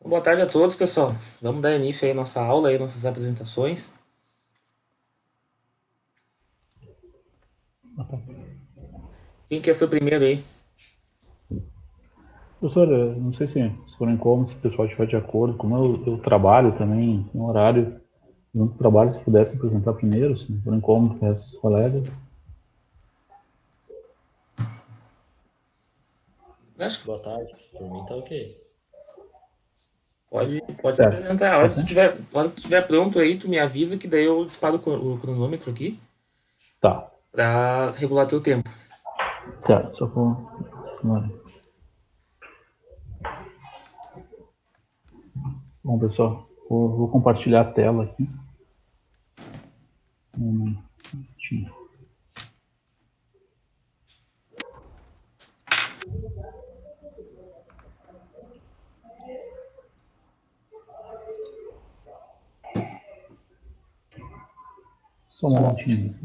Boa tarde a todos, pessoal. Vamos dar início aí à nossa aula, aí, nossas apresentações. Quem quer ser o primeiro aí? Professor, não sei se for incômodo, se o pessoal estiver de acordo, como eu trabalho também, no horário junto do trabalho, se pudesse apresentar primeiro, se não for incômodo para os colegas. Acho que Boa tarde, por mim tá ok. pode se Certo. apresentar. Pode ser? A hora que tu estiver pronto aí, tu me avisa que daí eu disparo o cronômetro aqui Tá. pra regular teu tempo. Certo. Só por. Bom, pessoal, vou compartilhar a tela aqui. Minutinho. Só um momentinho.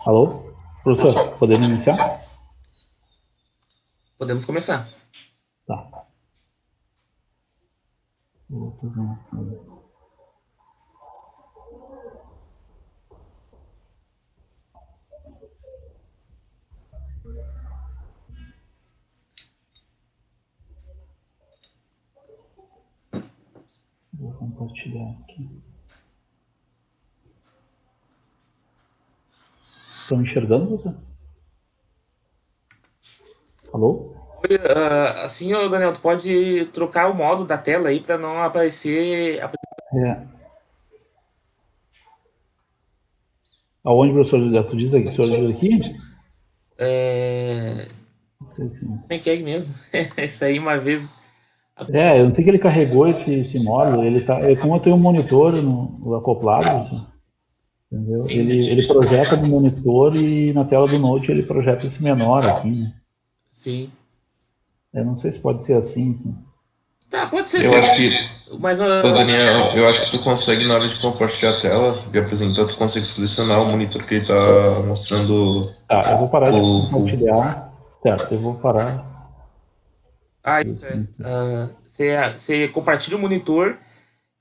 Alô? Professor, podemos iniciar? Podemos começar. Tá. Vou fazer uma coisa. Vou compartilhar aqui. Estão enxergando você? Alô? Assim, ô Daniel, tu pode trocar o modo da tela aí pra não aparecer. É. Aonde, professor José? Tu diz aqui, o senhor diz aqui? É... Não sei se... Como é que é mesmo? Isso aí uma vez. Eu não sei que ele carregou esse módulo, ele tá, como eu tenho um monitor no acoplado, entendeu? Sim, Ele projeta no monitor e na tela do Note ele projeta esse menor aqui, né? sim. Eu não sei se pode ser assim, sim. Tá, pode ser Eu sim. acho que, Mas ô Daniel, eu acho que tu consegue, na hora de compartilhar a tela, de apresentar, tu consegue selecionar o monitor que ele tá mostrando Tá, eu vou parar de o full. compartilhar, certo, eu vou parar. Isso é. Você compartilha o monitor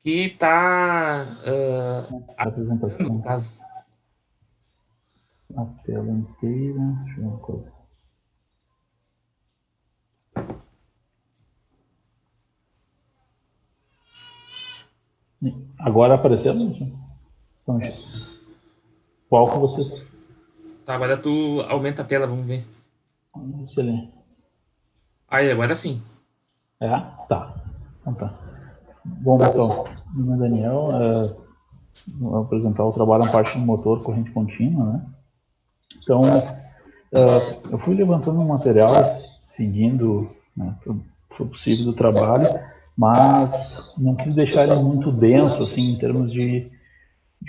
que tá A apresentando, no apresentação, caso. a tela inteira, deixa eu ver uma coisa. Agora apareceu? Então, qual que vocês... Tá, agora tu aumenta a tela, vamos ver. Excelente. Aí, agora sim. É? Tá. Então tá. Bom, pessoal, meu nome é Daniel, vou apresentar o trabalho na parte do motor corrente contínua, né? Então, eu fui levantando materiais seguindo, né, o possível do trabalho, mas não quis deixar ele muito denso, assim, em termos de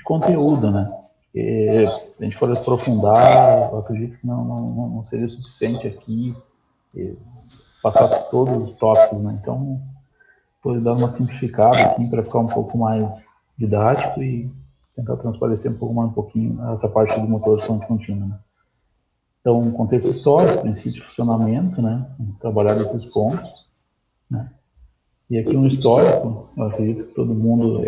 conteúdo, né? Porque se a gente for aprofundar, eu acredito que não seria suficiente aqui passar todos os tópicos, né? Então, foi dar uma simplificada, assim, para ficar um pouco mais didático e tentar transparecer um pouco mais um pouquinho essa parte do motor de fonte contínua, né? Então, contexto histórico, princípio de funcionamento, né? Trabalhar nesses pontos, né? E aqui um histórico, eu acredito que todo mundo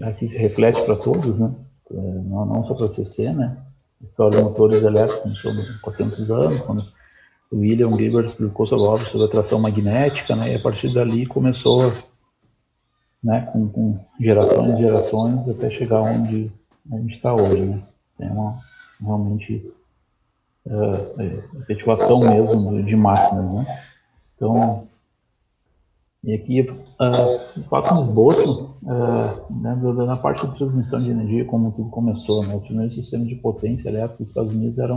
aqui se reflete para todos, né? Não só para a CC, né? A história de motores elétricos começou há 400 anos, quando o William Gilbert publicou sua obra sobre atração magnética, né? E a partir dali começou, né? Com gerações e gerações até chegar onde a gente está hoje, né? Tem uma realmente efetivação mesmo de máquinas, né? Então, E aqui faço um esboço né, na parte de transmissão de energia, como tudo começou. Né? O primeiro sistema de potência elétrica dos Estados Unidos era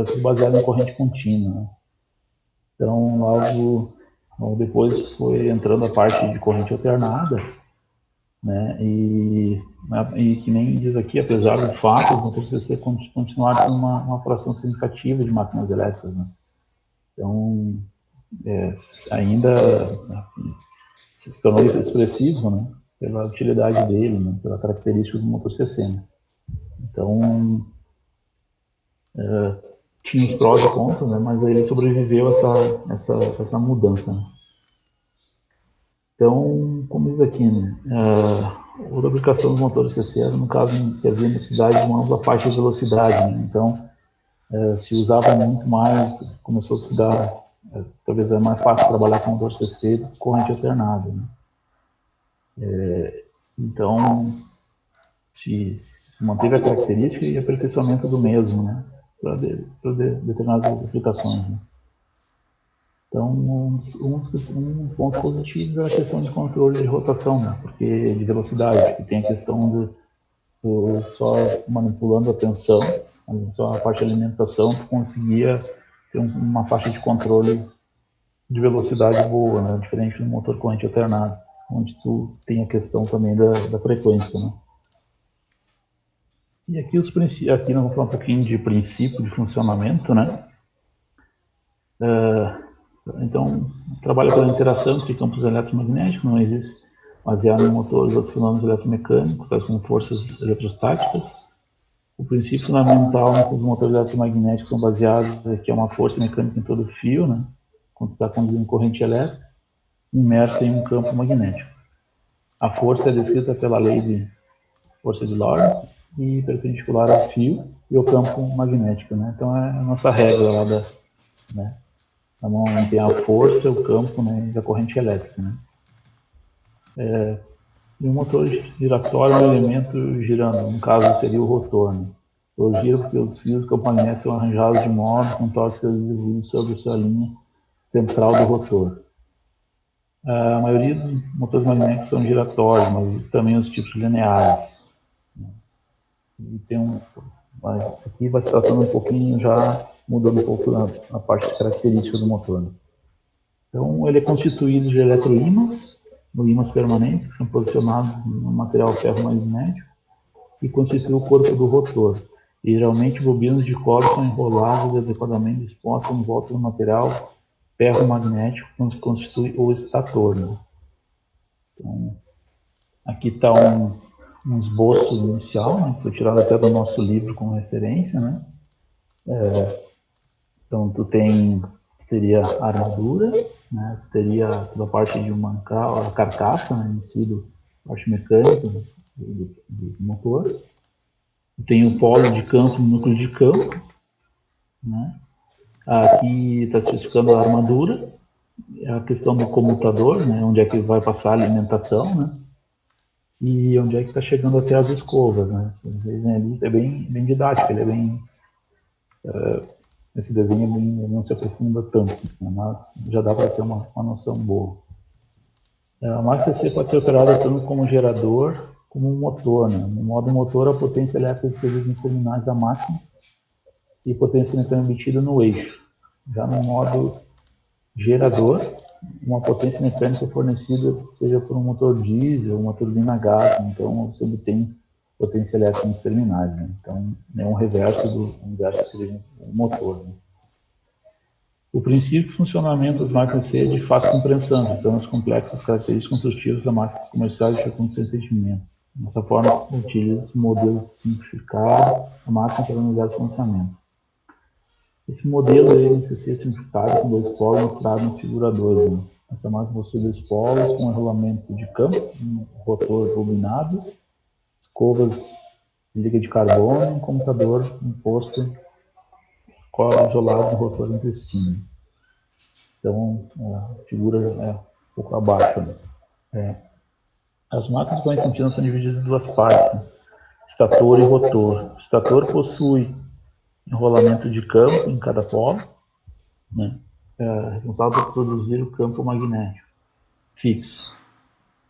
tudo baseado em corrente contínua. Né? Então, logo depois foi entrando a parte de corrente alternada, né? E que nem diz aqui, apesar do fato, os motores CC continuaram com uma fração significativa de máquinas elétricas. Né? Então, ainda se tornou expressivo, né? Pela utilidade dele, né? Pela característica do motor CC. Né? Então, tinha os prós e contras, né? Mas ele sobreviveu a essa mudança. Né? Então, como diz aqui, né? A lubrificação dos motores CC era, no caso, que havia necessidade de uma ampla faixa de velocidade. Né? Então, se usava muito mais, começou a se dar, talvez é mais fácil trabalhar com motor CC do que corrente alternada. Né? Então, se manteve a característica e aperfeiçoamento do mesmo, né? Para determinadas aplicações. Né? Então, um dos pontos positivos é a questão de controle de rotação, né? Porque de velocidade, que tem a questão do só manipulando a tensão, só a parte de alimentação, tu conseguia ter uma faixa de controle de velocidade boa, né? Diferente do motor corrente alternada, onde tu tem a questão também da frequência, né? E aqui aqui nós vamos falar um pouquinho de princípio de funcionamento, né? Então, trabalha pela interação entre campos eletromagnéticos, não existe baseado em motores ou fenômenos eletromecânicos, tais como forças eletrostáticas. O princípio fundamental dos motores eletromagnéticos são baseados que é uma força mecânica em todo o fio, né? Quando está conduzindo corrente elétrica, imersa em um campo magnético. A força é descrita pela lei de força de Lorentz e perpendicular ao fio e ao campo magnético, né? Então é a nossa regra lá né? Então tem a força, o campo, né, e a corrente elétrica, né? E o motor giratório é um elemento girando, no caso seria o rotor, né? O gira porque os fios do campo magnético são arranjados de modo que um torque seja distribuído sobre a sua linha central do rotor. A maioria dos motores magnéticos são giratórios, mas também os tipos lineares. E tem aqui vai se tratando um pouquinho, já mudando um pouco a parte característica do motor. Então, ele é constituído de eletroímãs, ímãs permanentes, que são posicionados no material ferro-magnético e constitui o corpo do rotor. E, geralmente, bobinas de cobre são enroladas e adequadamente expostas em volta do material ferro-magnético, que constitui o estator. Né? Então, aqui está um esboço inicial, né? Foi tirado até do nosso livro como referência, né? Então, teria a armadura, né? Teria toda a parte de a carcaça, né? Em si, a parte mecânica do motor. Tem o polo de campo e o núcleo de campo, né? Aqui está especificando a armadura, a questão do comutador, né? Onde é que vai passar a alimentação, né? E onde é que está chegando até as escovas, né? Ali é bem didático, ele é bem... esse desenho não se aprofunda tanto, né? Mas já dá para ter uma noção boa. A máquina CC pode ser operada tanto como gerador como um motor. Né? No modo motor, a potência elétrica é servida nos terminais da máquina e potência mecânica obtida no eixo. Já no modo gerador, uma potência mecânica fornecida seja por um motor diesel, uma turbina a gás, então você obtém potência elétrica nos terminais. Né? Então, é um reverso do inverso que seria um motor. Né? O princípio de funcionamento das máquinas C é de fácil compreensão, então as complexas características construtivas das máquinas comerciais de com entendimento. Dessa forma, utiliza modelos simplificados da máquina para unidade de funcionamento. Esse modelo é CC simplificado com dois polos mostrados na figura 2. Né? Essa máquina possui dois polos com enrolamento de campo, um rotor bobinado, escovas de liga de carbono e um computador imposto isolado no rotor entre si. Então, a figura é um pouco abaixo. Né? As máquinas de corrente contínua são divididas em duas partes, né? Estator e rotor. O estator possui enrolamento de campo em cada polo, né? Responsável por produzir o campo magnético. fixo.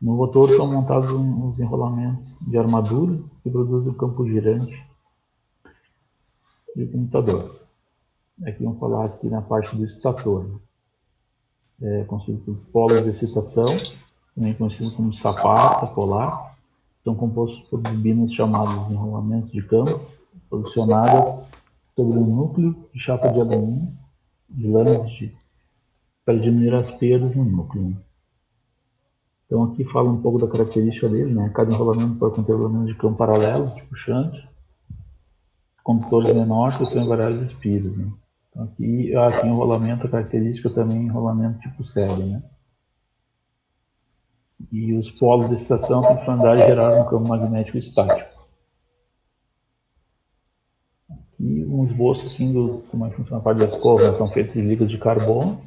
No rotor são montados os enrolamentos de armadura que produzem o campo girante do computador. Aqui vamos falar aqui na parte do estator. É conhecido por polos de excitação, também conhecido como sapata polar. São compostos por bobinas chamadas de enrolamentos de campo, posicionadas sobre um núcleo de chapa de alumínio de lâminas para diminuir as perdas no núcleo. Então aqui fala um pouco da característica dele, né? Cada enrolamento pode conter elementos de campo paralelo, tipo shunt, condutores menores que são variáveis espiras, né? Então aqui enrolamento, a característica também é enrolamento tipo série, né? E os polos de excitação têm que andar e gerar um campo magnético estático. E um esboço assim do como é que funciona a parte das escova, né? São feitas de ligas de carbono,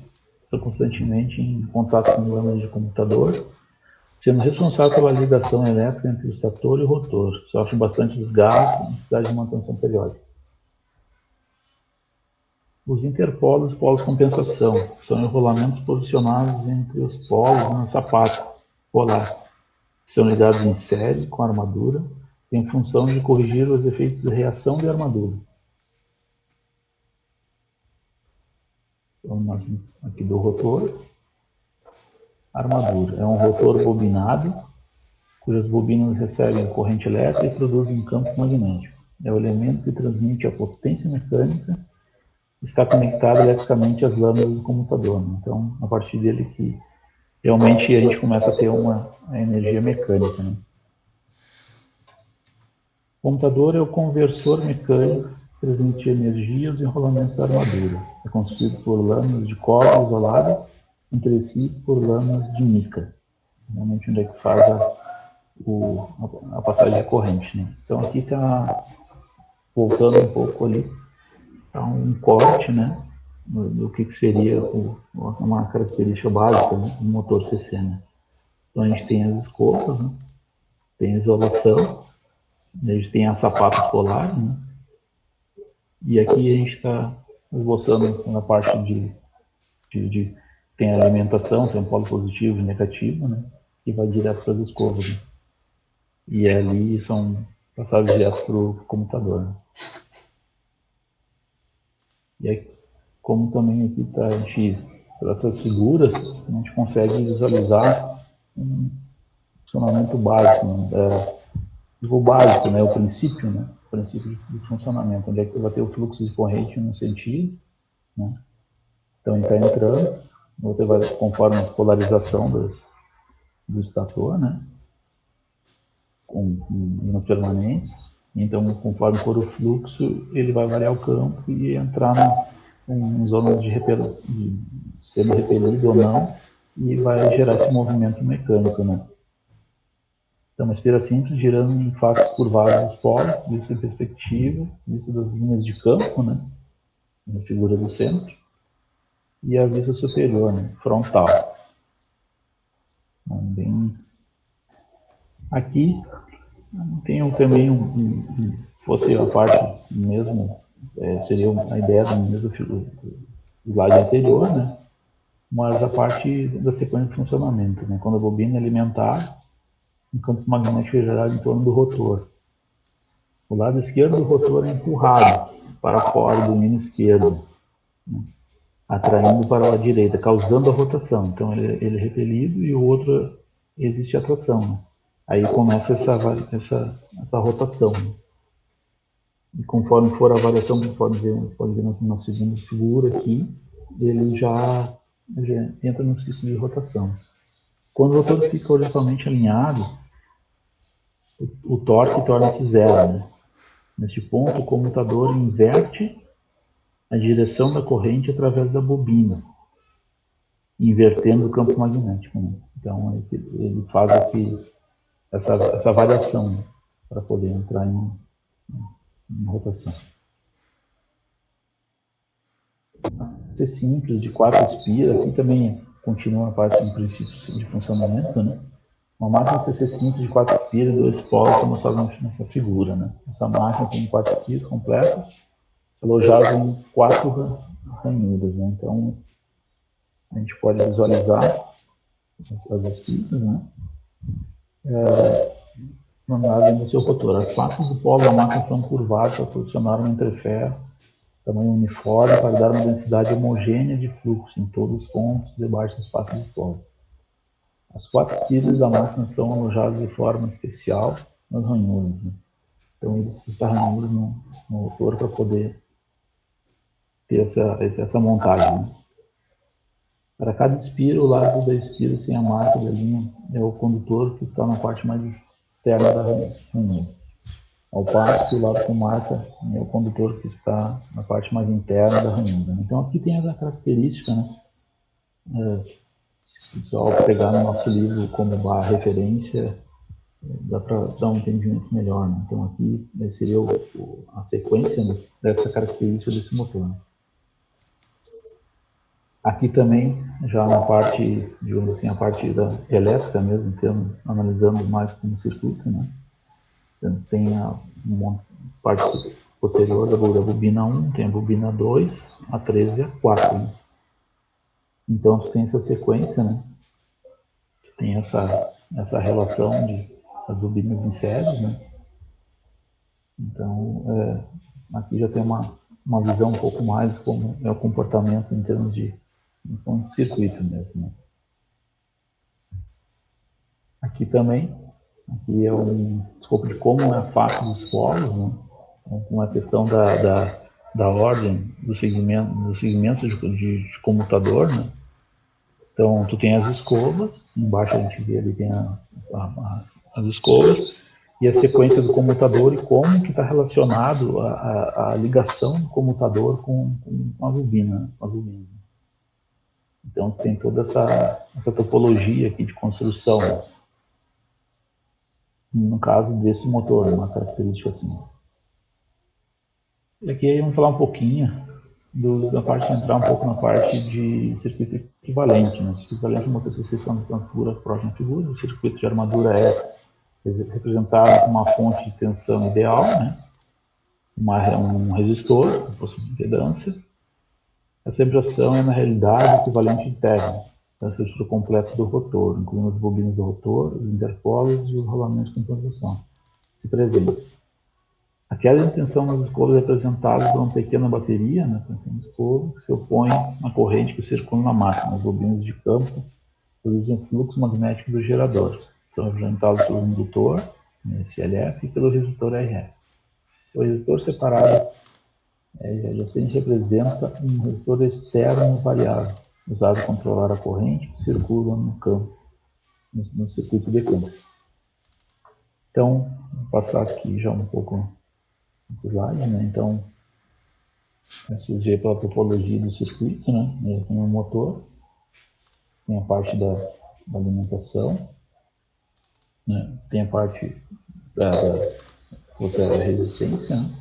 estão constantemente em contato com lâminas de computador, sendo responsável pela ligação elétrica entre o estator e o rotor. Sofre bastante desgaste e necessidade de manutenção periódica. Os interpolos e polos de compensação são enrolamentos posicionados entre os polos na sapata polar. São ligados em série com a armadura, em função de corrigir os efeitos de reação de armadura. Então, aqui do rotor. Armadura é um rotor bobinado, cujas bobinas recebem corrente elétrica e produzem um campo magnético. É o elemento que transmite a potência mecânica e está conectado eletricamente às lâminas do computador. Né? Então, a partir dele que realmente a gente começa a ter uma energia mecânica. Né? O computador é o conversor mecânico que transmite energia aos enrolamentos da armadura. É constituído por lâminas de cobre isoladas entre si por lâminas de mica. Realmente onde é que faz a passagem de corrente. Né? Então aqui está, voltando um pouco ali, está um corte, né, do que seria uma característica básica, né, do motor CC. Né? Então a gente tem as escovas, né, tem a isolação, a gente tem a sapata polar, né, e aqui a gente está esboçando na parte de tem a alimentação, tem um polo positivo e negativo, né, que vai direto para as escovas. Né? E ali são passados direto para o computador. Né? E aí, como também aqui está, pelas essas figuras, a gente consegue visualizar um funcionamento básico, né? O básico, né? O princípio, né? O princípio de funcionamento, onde é que vai ter o fluxo de corrente no sentido, né? Então ele está entrando, você vai conforme a polarização do estator, né? Com ímãs permanentes. Então, conforme for o fluxo, ele vai variar o campo e entrar em zonas de sendo repelido ou não, e vai gerar esse movimento mecânico, né? Então, uma esteira simples girando em faces curvadas dos polos, vista em perspectiva, vista das linhas de campo, né? Na figura do centro, e a vista superior, né? Frontal. Então, bem... Aqui tem também fosse a parte mesmo, seria a ideia do mesmo slide anterior, né? Mas a parte da sequência de funcionamento, né? Quando a bobina é alimentar, um campo magnético é gerado em torno do rotor. O lado esquerdo do rotor é empurrado para fora do domínio esquerdo, né? Atraindo para a direita, causando a rotação. Então ele é repelido e o outro existe atração. Né? Aí começa essa rotação. Né? E conforme for a variação, pode ver na segunda figura aqui, ele já entra no ciclo de rotação. Quando o rotor fica horizontalmente alinhado, o torque torna-se zero. Né? Neste ponto, o comutador inverte a direção da corrente através da bobina, invertendo o campo magnético. Né? Então, ele faz essa variação, né? Para poder entrar em rotação. Ser simples, de 4 espiras, aqui também continua a parte do princípio de funcionamento, né? Uma máquina CC simples de 4 espiras e 2 polos, como mostrado nessa figura, né? Essa máquina tem 4 espiras completas, alojadas em 4 ranhuras, né? Então, a gente pode visualizar as espiras, né? Mandado no seu rotor. As faces do polo da máquina são curvadas para proporcionar um entreferro, tamanho uniforme, para dar uma densidade homogênea de fluxo em todos os pontos debaixo das faces do polo. As 4 espiras da máquina são alojadas de forma especial nas ranhuras, né? Então, existem ranhuras no rotor para poder ter essa montagem, né? Para cada espira, o lado da espira sem a marca da linha é o condutor que está na parte mais externa da ranhura. Ao passo que o lado com marca é o condutor que está na parte mais interna da ranhura. Então aqui tem essa característica, né? Se o pessoal pegar no nosso livro como a referência, dá para dar um entendimento melhor, né? Então aqui seria a sequência, né, dessa característica desse motor, né? Aqui também, já na parte, digamos assim, a parte da elétrica mesmo, analisando mais como circuito, né? Então, tem uma parte posterior da bobina 1, tem a bobina 2, a 3 e a 4. Né? Então, tu tem essa sequência, né? Tem essa relação de as bobinas em série, né? Então, aqui já tem uma visão um pouco mais como é o comportamento em termos de circuito mesmo, né? Aqui também, aqui é um escopo de como é a face dos polos, né? Com a questão da ordem dos segmentos de comutador, né? Então, tu tem as escovas, embaixo a gente vê ali tem as escovas, e a sequência do comutador e como que está relacionado a ligação do comutador com a bobina, né? Com as bobinas. Então, tem toda essa topologia aqui de construção, no caso desse motor, uma característica assim. E aqui vamos falar um pouquinho da parte, entrar um pouco na parte de circuito equivalente, né? Circuito equivalente é uma associação de figura próxima à figura. O circuito de armadura é representar uma fonte de tensão ideal, né? Um resistor, um posto de impedância. Essa vibração é, na realidade, o equivalente interno da estrutura completa do rotor, incluindo as bobinas do rotor, os interpolos e os rolamentos de compensação, se presentes. A queda de tensão nas escovas é representada por uma pequena bateria, né, tensão de escova, que se opõe à corrente que circula na máquina. As bobinas de campo produzem o fluxo magnético do gerador. São representados pelo indutor, SLF, e pelo resistor RF. O resistor separado adjacente representa um resistor externo variável, usado para controlar a corrente que circula no campo, no circuito de campo. Então, vou passar aqui já um pouco no slide, né? Então, vocês veem pela topologia do circuito, né? Tem o motor, tem a parte da alimentação, né? Tem a parte da resistência, né?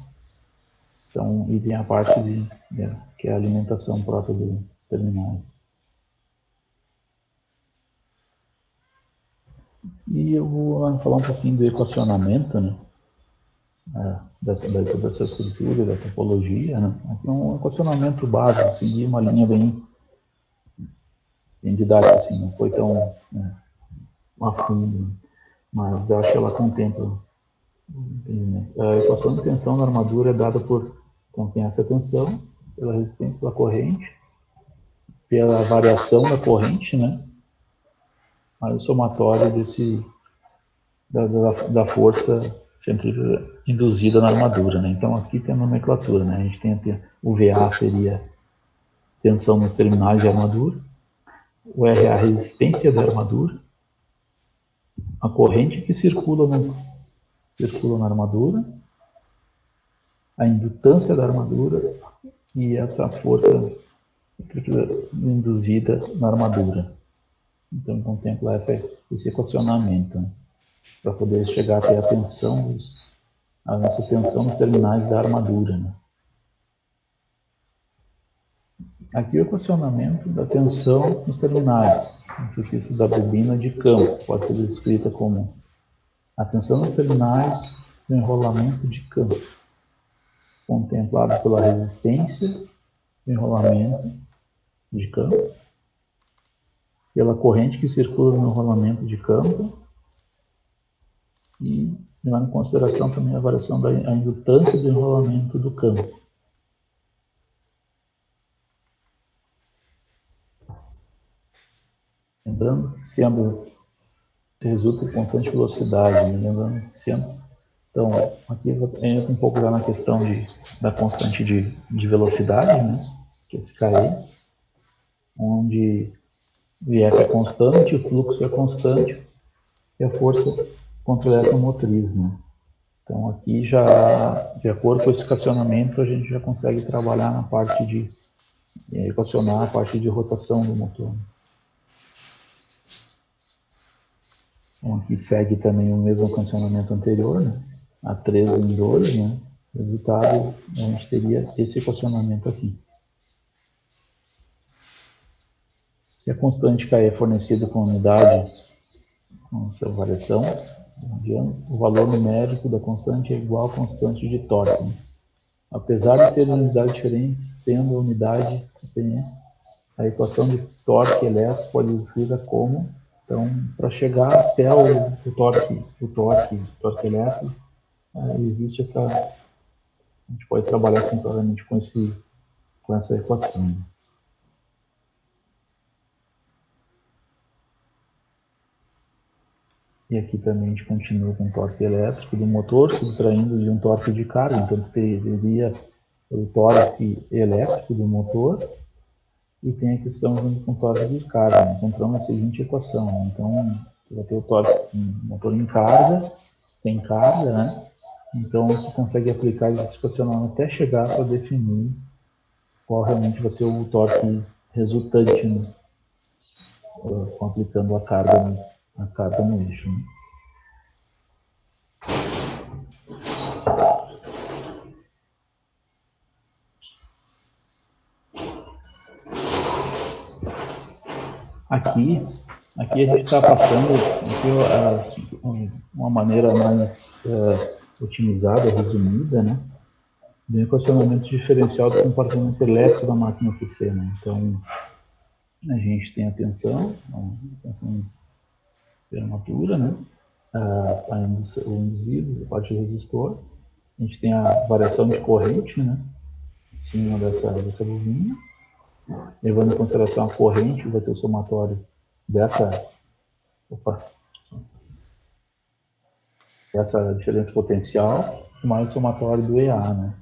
Então, e tem a parte que é a alimentação própria do terminal. E eu vou falar um pouquinho do equacionamento, né? Dessa estrutura, da topologia, né? Aqui é um equacionamento básico, seguir uma linha bem didática, assim, não foi tão a fundo, mas eu acho que ela contempla. A equação de tensão na armadura é dada por contém essa tensão, pela resistência pela corrente, pela variação da corrente, né? Aí o somatório da força sempre induzida na armadura, né? Então aqui tem a nomenclatura, né? A gente tem o VA seria tensão nos terminais de armadura, o RA a resistência da armadura, a corrente que circula na armadura, a indutância da armadura e essa força induzida na armadura. Então contempla esse equacionamento, né? Para poder chegar até a nossa tensão nos terminais da armadura, né? Aqui o equacionamento da tensão nos terminais. Não se esqueça da bobina de campo. Pode ser descrita como a tensão nos terminais do enrolamento de campo, contemplado pela resistência do enrolamento de campo pela corrente que circula no rolamento de campo e levando em consideração também a variação da indutância do enrolamento do campo. Lembrando que sendo resulta de constante velocidade, né? Lembrando que sendo. Então, aqui entra um pouco já na questão da constante de velocidade, né? Que é esse KE, onde o IF é constante, o fluxo é constante e a força contra o eletromotriz, né? Então, aqui já, de acordo com esse equacionamento, a gente já consegue trabalhar na parte de equacionar a parte de rotação do motor. Então, aqui segue também o mesmo equacionamento anterior, né? A 3 em 2, né? Resultado, a gente teria esse equacionamento aqui. Se a constante K é fornecida com unidade, com sua variação, o valor numérico da constante é igual à constante de torque. Né? Apesar de ser unidades diferentes, sendo a unidade a equação de torque elétrico pode ser escrita como, então, para chegar até o torque elétrico, existe essa, a gente pode trabalhar sinceramente com essa equação. E aqui também a gente continua com o torque elétrico do motor, subtraindo de um torque de carga, então teria o torque elétrico do motor e tem a questão junto com o torque de carga. Encontramos a seguinte equação, né? Então, você vai ter o torque motor em carga, tem carga, né? Então, você consegue aplicar esse equacionamento até chegar para definir qual realmente vai ser o torque resultante, né? Aplicando a carga no eixo. Né? Aqui a gente está passando uma maneira mais otimizada, resumida, né? Do equacionamento diferencial do comportamento elétrico da máquina CC, né? Então, a gente tem a tensão prematura, né? O induzido, a parte do resistor. A gente tem a variação de corrente, né? Em cima dessa bobina. Levando em consideração a corrente, vai ter o somatório dessa diferença potencial, mais o somatório do EA, né?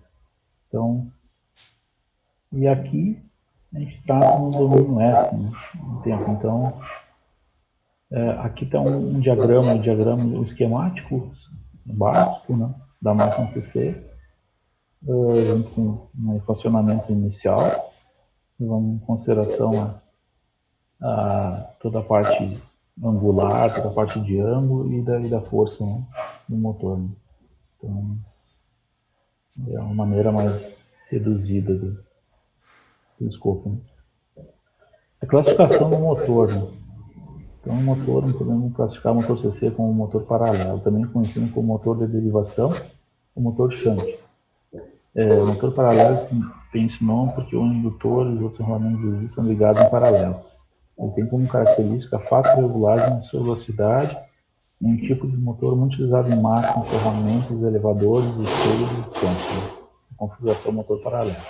Então, e aqui a gente está no domínio S, né? Então, aqui está um diagrama esquemático básico, né? Da máquina CC, junto com um equacionamento inicial, levando em consideração toda a parte angular, toda a parte de ângulo e da força, né, do motor. Né? Então, é uma maneira mais reduzida do escopo. Né? A classificação do motor. Né? Então, o motor, podemos classificar o motor CC como um motor paralelo, também conhecido como motor de derivação ou motor shunt. O motor paralelo tem esse nome porque o indutor e os outros enrolamentos são ligados em paralelo. Ele tem como característica a fácil regulagem de sua velocidade e um tipo de motor muito utilizado em máquinas, ferramentas, elevadores, esteios e centros. Configuração motor paralelo.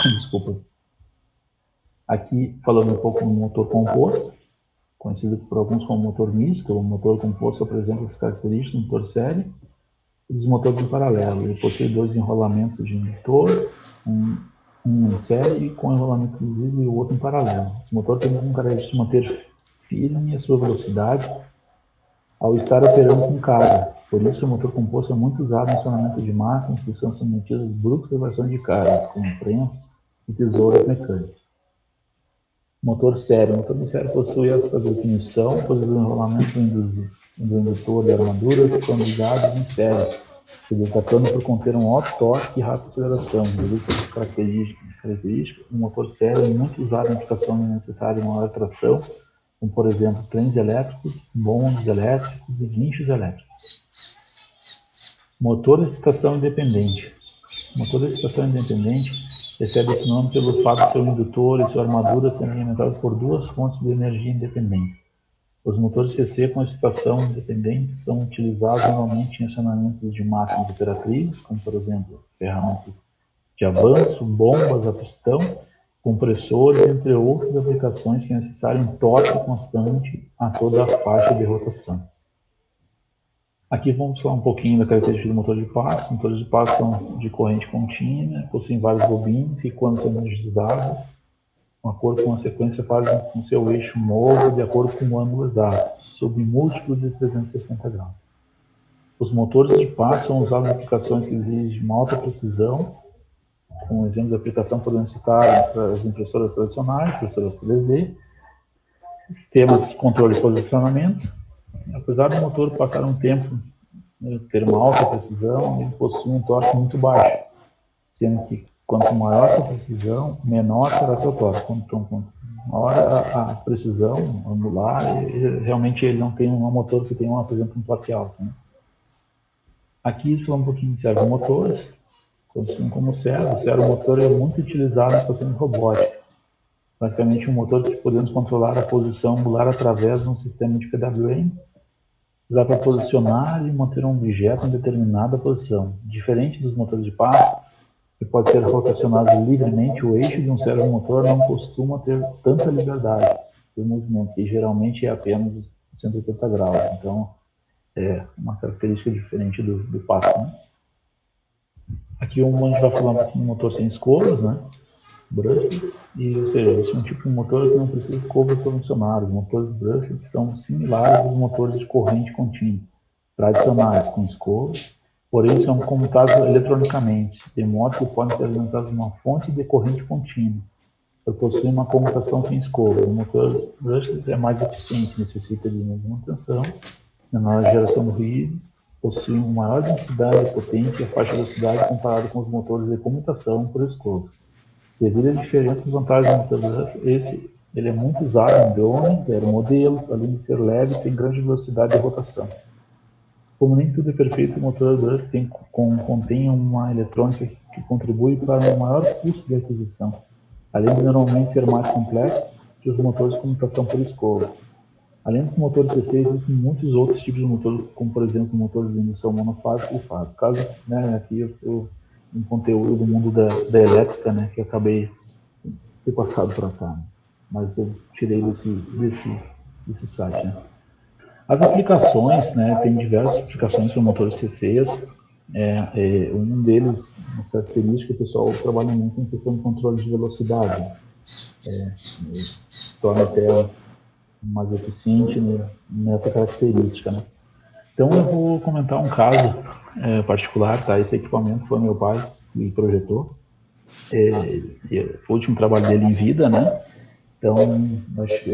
Desculpa. Aqui, falando um pouco do motor composto, conhecido por alguns como motor misto, ou motor composto apresenta as características do motor série e dos motores em paralelo. Ele possui dois enrolamentos de motor, um em série com enrolamento inclusive e o outro em paralelo. Esse motor tem como característica de manter firme a sua velocidade ao estar operando com carga. Por isso, o motor composto é muito usado no acionamento de máquinas que são submetidas a bruscas elevações de cargas, como prensas e tesouras mecânicas. Motor série. O motor de série possui esta definição, pois os enrolamentos do indutor e armaduras são ligados em série, se destacando por conter um alto torque e rápida aceleração. Devido a essas características, o motor série é muito usado em aplicação necessária de maior tração, como, por exemplo, trens elétricos, bondes elétricos e guinchos elétricos. Motor de excitação independente. O motor de excitação independente recebe esse nome pelo fato de seu indutor e sua armadura serem alimentados por duas fontes de energia independentes. Os motores CC com excitação independente são utilizados normalmente em acionamentos de máquinas operativas, como, por exemplo, ferramentas de avanço, bombas a pistão, compressores, entre outras aplicações que necessitam um torque constante a toda a faixa de rotação. Aqui vamos falar um pouquinho da característica do motor de passo. Os motores de passo são de corrente contínua, possuem vários bobines que, quando são energizados, de acordo com a sequência, fazem com que o seu eixo mova de acordo com o ângulo exato, sob múltiplos de 360 graus. Os motores de passo são usados em aplicações que exigem uma alta precisão. Com exemplos de aplicação, podemos citar para as impressoras tradicionais, impressoras 3D, sistemas de controle de posicionamento. Apesar do motor passar um tempo ter uma alta precisão, ele possui um torque muito baixo, sendo que quanto maior essa precisão, menor será seu torque. Quanto maior a precisão angular, realmente ele não tem um motor que tenha, por exemplo, um torque alto. Né? Aqui falando um pouquinho de servomotores. Assim como o servomotor é muito utilizado na estação de robótica. Basicamente, um motor que podemos controlar a posição angular através de um sistema de PWM, usar para posicionar e manter um objeto em determinada posição. Diferente dos motores de passo, que pode ser rotacionado livremente, o eixo de um servomotor não costuma ter tanta liberdade de movimentos, que geralmente é apenas 180 graus. Então, é uma característica diferente do passo, né? Aqui a gente vai falar um pouquinho de motor sem escovas, né? Brushless, e, ou seja, esse é um tipo de motor que não precisa de escovas para funcionar. Os motores brushless são similares aos motores de corrente contínua, tradicionais, com escovas, porém são comutados eletronicamente, de modo que podem ser alimentados de uma fonte de corrente contínua, para possuir uma comutação sem escova. O motor brushless é mais eficiente, necessita de menos manutenção, menor geração de ruído, possui uma maior densidade de potência e baixa velocidade comparado com os motores de comutação por escova. Devido às diferentes vantagens do motor brushless, ele é muito usado em drones, aeromodelos, além de ser leve, tem grande velocidade de rotação. Como nem tudo é perfeito, o motor brushless contém uma eletrônica que contribui para um maior custo de aquisição, além de normalmente ser mais complexo que os motores de comutação por escova. Além dos motores CC, existem muitos outros tipos de motores, como por exemplo os motores de indução monofásica e fásica. Caso, né, aqui eu estou em conteúdo do mundo da elétrica, né, que eu acabei de passado para cá, né, mas eu tirei desse site. Né. As aplicações, né, tem diversas aplicações para motores CC. Um deles, uma característica, o pessoal trabalha muito em questão de controle de velocidade. Se torna até mais eficiente, né, nessa característica, né? Então eu vou comentar um caso particular, tá? Esse equipamento foi meu pai que projetou, foi o último trabalho dele em vida, né? Então eu acho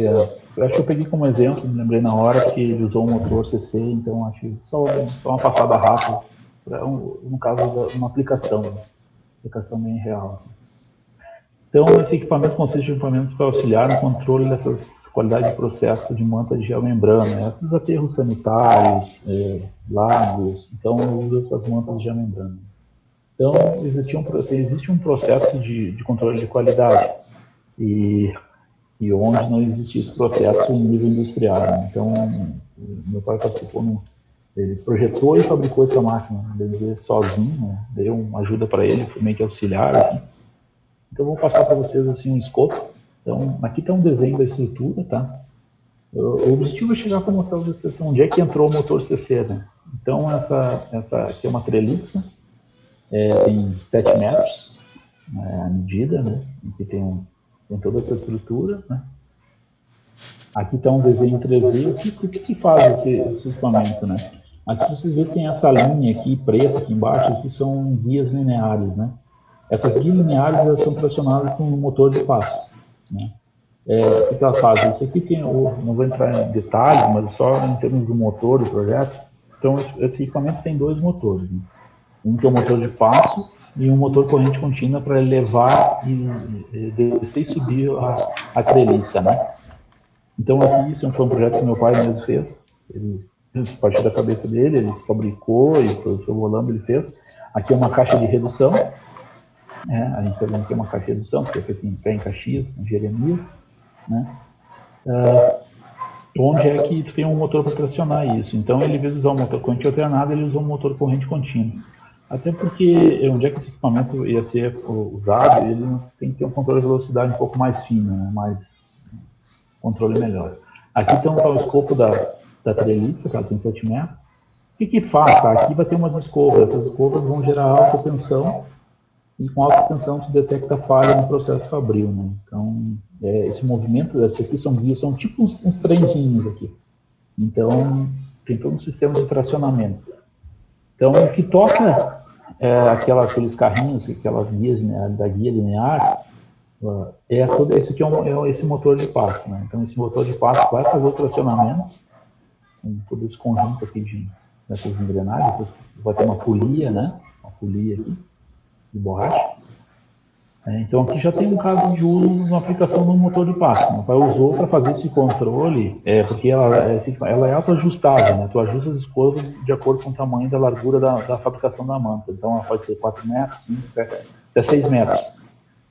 que eu peguei como exemplo, me lembrei na hora que ele usou um motor CC, então acho que só uma passada rápida, no caso de uma aplicação bem real. Assim. Então esse equipamento consiste de equipamento para auxiliar no controle dessas qualidade de processo de manta de geomembrana, esses aterros sanitários, lagos, então eu uso essas mantas de geomembrana. Então existe um processo de controle de qualidade e onde não existe esse processo em nível industrial. Né? Então meu pai participou, ele projetou e fabricou essa máquina, ele sozinho, né? Deu uma ajuda para ele, foi meio que auxiliar. Assim. Então eu vou passar para vocês assim um escopo. Então, aqui está um desenho da estrutura, tá? O objetivo é chegar para mostrar para vocês onde é que entrou o motor CC, né? Então, essa aqui é uma treliça, tem 7 metros, a medida, né? Aqui tem toda essa estrutura, né? Aqui está um desenho 3D. O que faz esse equipamento, né? Aqui vocês veem que tem essa linha aqui, preta, aqui embaixo, que são guias lineares, né? Essas guias lineares, elas são pressionadas com um motor de passo. Né? O que ela faz? Isso aqui tem, não vou entrar em detalhes, mas só em termos do motor do projeto. Então, esse equipamento tem 2 motores. Né? Um que é o motor de passo e um motor corrente contínua para elevar e descer e subir a treliça. Né? Então, aqui, isso foi um projeto que meu pai mesmo fez. Ele, a partir da cabeça dele, ele fabricou e foi rolando, ele fez. Aqui é uma caixa de redução. A gente também tem uma caixa de redução, que é feita em pé em Caxias, em Jeremias, né? Onde é que tu tem um motor para tracionar isso. Então, ele, em vez de usar um motor corrente alternada, ele usou um motor corrente contínua. Até porque onde é que esse equipamento ia ser usado, ele tem que ter um controle de velocidade um pouco mais fino, né? Mais controle melhor. Aqui então está o escopo da treliça, que ela tem 7 metros. O que faz? Tá? Aqui vai ter umas escovas. Essas escovas vão gerar alta tensão e com alta tensão tu detecta falha no processo fabril, né? Então, esse movimento, esses aqui são guias, são tipo uns trenzinhos aqui. Então, tem todo um sistema de tracionamento. Então, o que toca aqueles carrinhos, aquelas guias, né, da guia linear, esse aqui esse motor de passo, né? Então, esse motor de passo vai fazer o tracionamento, com todo esse conjunto aqui dessas engrenagens. Vai ter uma polia, né? Uma polia aqui, de borracha. Então, aqui já tem um caso de uso na aplicação do motor de passo. Né? O pai usou para fazer esse controle, porque ela é autoajustável, né? Tu ajusta as escovas de acordo com o tamanho da largura da fabricação da manta. Então, ela pode ter 4 metros, 5, 7, até 6 metros.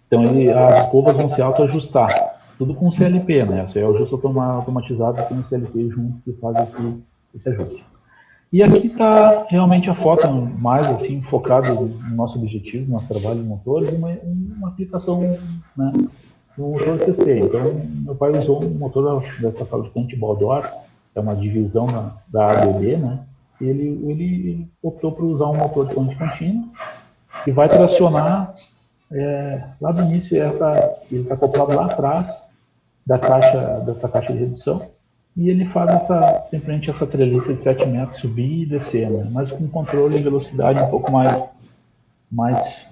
Então, as escovas vão se autoajustar. Tudo com CLP, né? Isso é o ajuste automatizado, tem um CLP junto que faz esse ajuste. E aqui está realmente a foto mais assim, focada no nosso objetivo, no nosso trabalho de motores, uma aplicação, né, no motor CC. Então, meu pai usou um motor dessa fabricante Baldor, que é uma divisão da ABB, né? E ele optou por usar um motor de corrente contínua, que vai tracionar lá do início, ele está acoplado lá atrás dessa caixa de redução. E ele faz simplesmente essa treliça de 7 metros subir e descer, né? Mas com controle de velocidade um pouco mais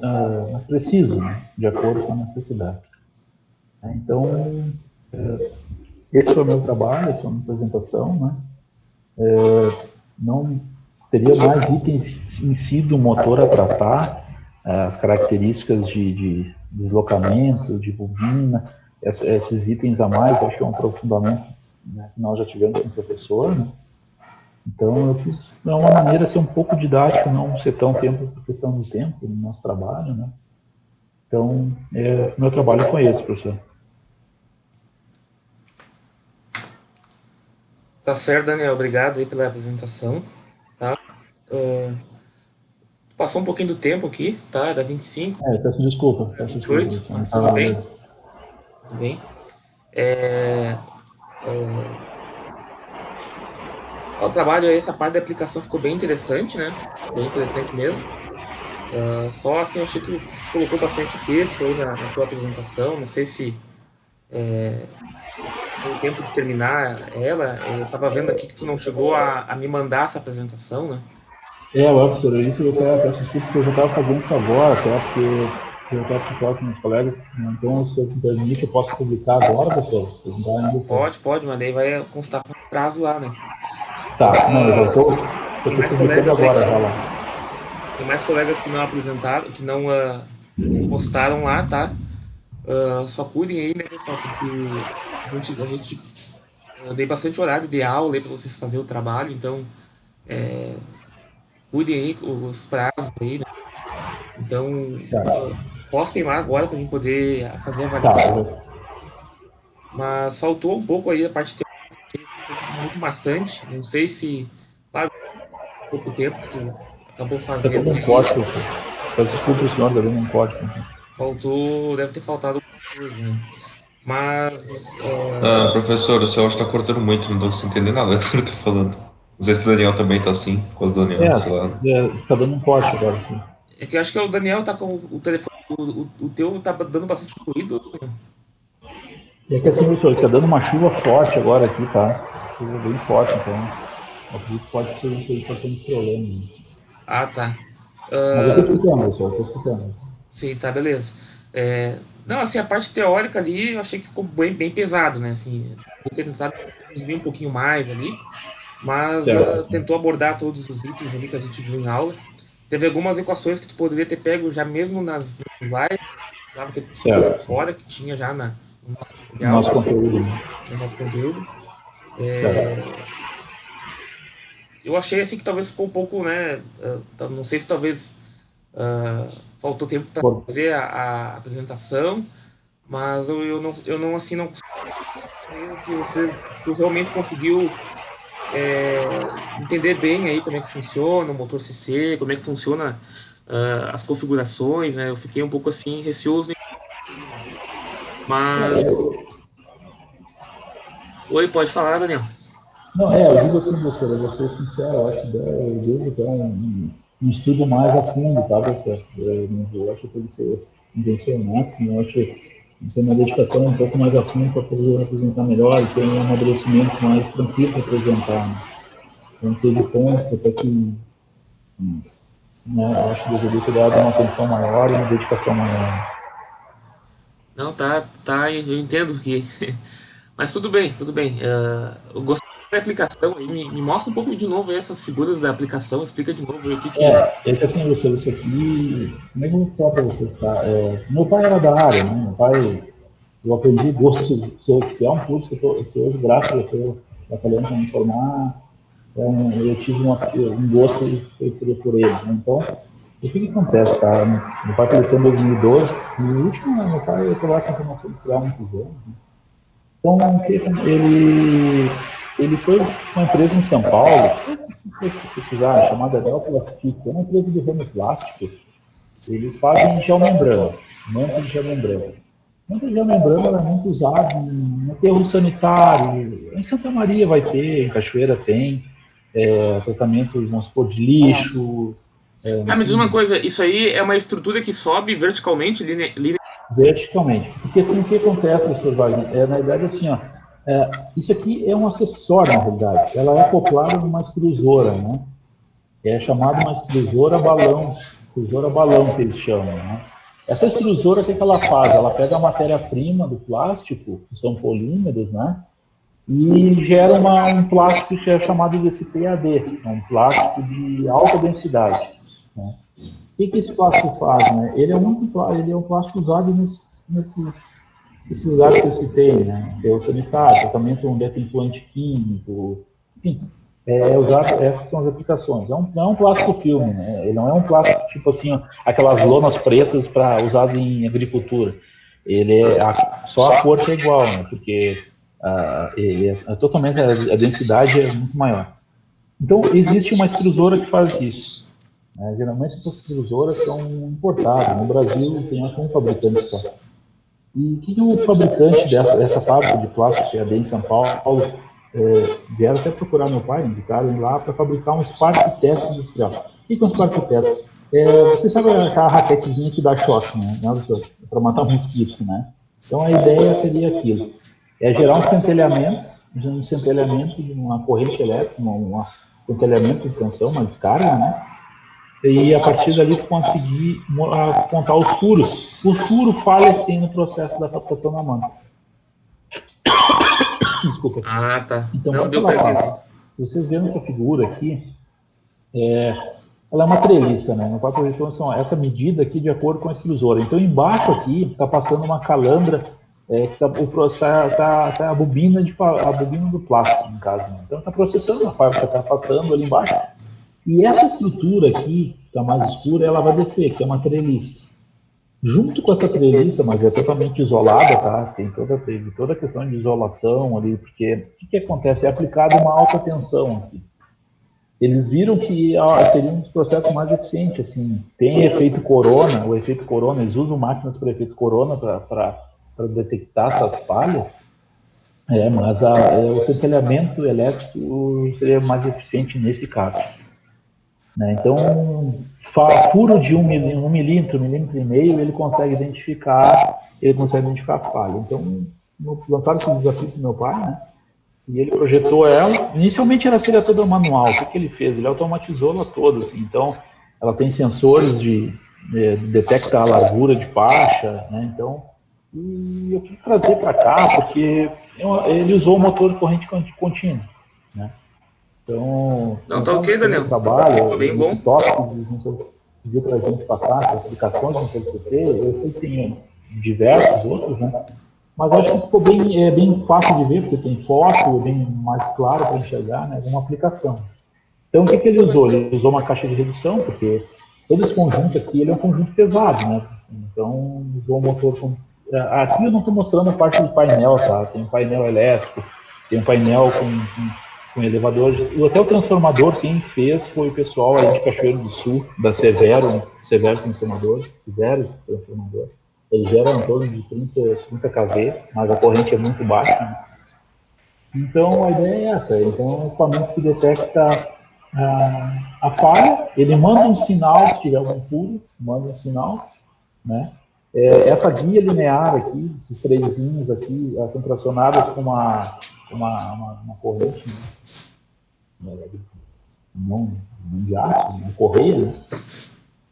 preciso, né? De acordo com a necessidade. Então, esse foi o meu trabalho, essa é a minha apresentação, né? Não teria mais itens em si do motor a tratar, características de deslocamento, de bobina, esses itens a mais, acho que é um aprofundamento, né, que nós já tivemos com o professor, né? Então eu fiz de uma maneira assim, um pouco didática, não ser tão tempo por questão do tempo no nosso trabalho, né? Então, meu trabalho foi esse, professor. Tá certo, Daniel. Obrigado aí pela apresentação, tá? Passou um pouquinho do tempo aqui, tá? Era 25, Peço desculpa, era peço desculpa. 28, mas tudo bem. Tudo bem. O trabalho aí, essa parte da aplicação ficou bem interessante, né? Bem interessante mesmo. Só assim, eu achei que tu colocou bastante texto aí na tua apresentação. Não sei se tem tempo de terminar ela. Eu tava vendo aqui que tu não chegou a me mandar essa apresentação, né? Professor, isso eu peço desculpa porque eu já estava fazendo isso agora, até porque eu estava falando com meus colegas, então se eu me permite, eu posso publicar agora, professor? Vocês não dá ainda. Pode, mas daí vai constar com prazo lá, né? Tá, não, eu estou Tem mais publicando colegas aí agora já que, lá. tem mais colegas que não apresentaram, que não postaram lá, tá? Só cuidem aí, né, pessoal? Porque a gente eu dei bastante horário de aula aí para vocês fazerem o trabalho, então cuidem aí os prazos aí, né? Então, postem lá agora para mim poder fazer a avaliação. Tá, Mas faltou um pouco aí a parte teórica, muito maçante. Não sei se, claro, pouco tempo que tu acabou tá fazendo dando um aí, corte, professor. Peço desculpa, senhor, tá dando um corte. deve ter faltado alguma coisa, né? Mas, Professor, o seu áudio tá cortando muito, não tô conseguindo entender nada do que você tá falando. Não sei se o Daniel também tá assim, com as do Daniel, sei lá. Tá dando um corte agora. é que eu acho que o Daniel tá com o telefone, o teu tá dando bastante ruído. É que assim, professor, tá dando uma chuva forte agora aqui, tá? Chuva bem forte, então. Acredito que pode ser isso aí, tá sendo problema. Né? Ah, tá. Mas eu tô escutando, professor, eu tô escutando. Sim, tá, beleza. Não, assim, a parte teórica ali eu achei que ficou bem pesado, né? Assim, vou tentar resumir um pouquinho mais ali, mas Certo. tentou abordar todos os itens ali que a gente viu em aula. Teve algumas equações que tu poderia ter pego já mesmo nas slides, precisava ter Certo. fora, que tinha já no nosso material, Nosso conteúdo. Né? no nosso conteúdo. Certo. Eu achei assim que talvez ficou um pouco, né? Não sei se talvez faltou tempo para Por- fazer a apresentação, mas eu não assim, não sei se tu realmente conseguiu entender bem aí como é que funciona o motor CC, como é que funciona as configurações, né? Eu fiquei um pouco assim receoso aí, né? é, Mas, oi, pode falar, Daniel. não, eu digo assim, professor, eu vou ser sincero, eu acho que eu devo ter um estudo mais a fundo, tá, professor? Eu acho que tem que ser honesto, né? Eu acho que tem uma dedicação um pouco mais a fundo para poder apresentar melhor e ter um amadurecimento mais tranquilo para apresentar, né? Então, teve pontos até que, né, eu acho que deveria ter dado uma atenção maior e uma dedicação maior. Não, tá, eu entendo que. Mas tudo bem, tudo bem. Eu gostei da aplicação aí. Me mostra um pouco de novo aí essas figuras da aplicação, explica de novo aí o que que. É que assim, professor, isso aqui, como é que eu vou falar para você, tá? Meu pai era da área, né? Meu pai, eu aprendi gosto, se é um curso que se hoje, graças a Deus, eu trabalhando para me formar, eu tive um gosto por ele, né? Então, o que acontece, tá? Meu pai faleceu em 2012, e o último, meu pai, eu trabalho com informação industrial há muitos anos, né? Então, ele foi para uma empresa em São Paulo, foi precisar, chamada Neoplastic, é uma empresa de ramo plástico. Eles fazem geomembrana, manto de geomembrana. Manto de geomembrana é muito usado em aterro sanitário. Em Santa Maria vai ter, em Cachoeira tem, tratamento, vamos supor, de lixo, Ah, me diz uma enfim, coisa, isso aí é uma estrutura que sobe verticalmente, verticalmente. Porque assim, o que acontece, professor Wagner? Na verdade, assim, ó, isso aqui é um acessório, na realidade. Ela é acoplada numa extrusora, né? É chamada uma extrusora balão que eles chamam, né? Essa extrusora, o que ela faz? Ela pega a matéria-prima do plástico, que são polímeros, né? E gera um plástico que é chamado de SPAD, é um plástico de alta densidade, né? O que esse plástico faz, né? Ele é um plástico usado nesses lugares que eu citei, né? Aterro sanitário, tratamento onde é efluente químico, enfim, usado, essas são as aplicações. Não é um plástico filme, né? Ele não é um plástico tipo assim, ó, aquelas lonas pretas para usado em agricultura. Ele é só a cor que é igual, né? Porque ele é totalmente a densidade é muito maior. Então existe uma extrusora que faz isso. Né? Geralmente essas extrusoras são importadas. No Brasil tem acho um fabricante só. E o que o fabricante dessa fábrica de plástico que é em São Paulo vieram até procurar meu pai, indicaram ir lá para fabricar um Spark Test industrial. O que é um Spark Test? Você sabe aquela raquetezinha que dá choque, né? Para matar um mosquito, né? Então a ideia seria aquilo. É gerar um centelhamento de uma corrente elétrica, um centelhamento de tensão, uma descarga, né? E a partir dali conseguir apontar os furos. Os furos falhas que tem no processo da captação da manta. Desculpa. Ah, tá. Então, o Não, que deu ela para entender. faz? Vocês vendo essa figura aqui, ela é uma treliça, né? No qual projeção são essa medida aqui de acordo com a extrusora. Então, embaixo aqui está passando uma calandra, que tá a bobina do plástico, no caso. Né? Então, está processando a fábrica, está passando ali embaixo. E essa estrutura aqui, que está mais escura, ela vai descer, que é uma treliça. Junto com essa treliça, mas é totalmente isolada, tá? Teve toda a questão de isolação ali, porque o que acontece? É aplicada uma alta tensão aqui. Eles viram que seria um dos processos mais eficientes, assim. Tem efeito corona, o efeito corona, eles usam máquinas para efeito corona para detectar essas falhas, mas o centelhamento elétrico seria mais eficiente nesse caso. Né? Então, furo de um milímetro e meio, ele consegue identificar a falha. Então, lançaram esse desafio para o meu pai, né? E ele projetou ela. Inicialmente ela seria toda manual. O que ele fez? Ele automatizou ela toda. Assim. Então, ela tem sensores de detecta a largura de faixa, né? Então, e eu quis trazer para cá porque ele usou o motor de corrente contínua, né? Então, Não, tá conforme ok, o meu Daniel. Ficou trabalho, bem bom. esse tópico que pediu para a gente passar, as aplicações no CCC, eu sei que tem diversos outros, né? Mas acho que ficou bem fácil de ver, porque tem foto, é bem mais claro para enxergar, né? Uma aplicação. Então, o que ele usou? Ele usou uma caixa de redução, porque todo esse conjunto aqui, ele é um conjunto pesado, né? Então, usou o motor com... Aqui eu não estou mostrando a parte do painel, tá? Tem um painel elétrico, tem um painel com elevador. Até o transformador, quem fez foi o pessoal aí de Cachoeiro do Sul, da Severo Transformador, fizeram esse transformador. Eles geram em torno de 30 kV, mas a corrente é muito baixa, né? Então, a ideia é essa. Então, é um equipamento que detecta a falha, ele manda um sinal, se tiver algum furo, manda um sinal, né? Essa guia linear aqui, esses trezinhos aqui, elas são tracionadas com uma corrente, né? Não de aço, uma correia, né?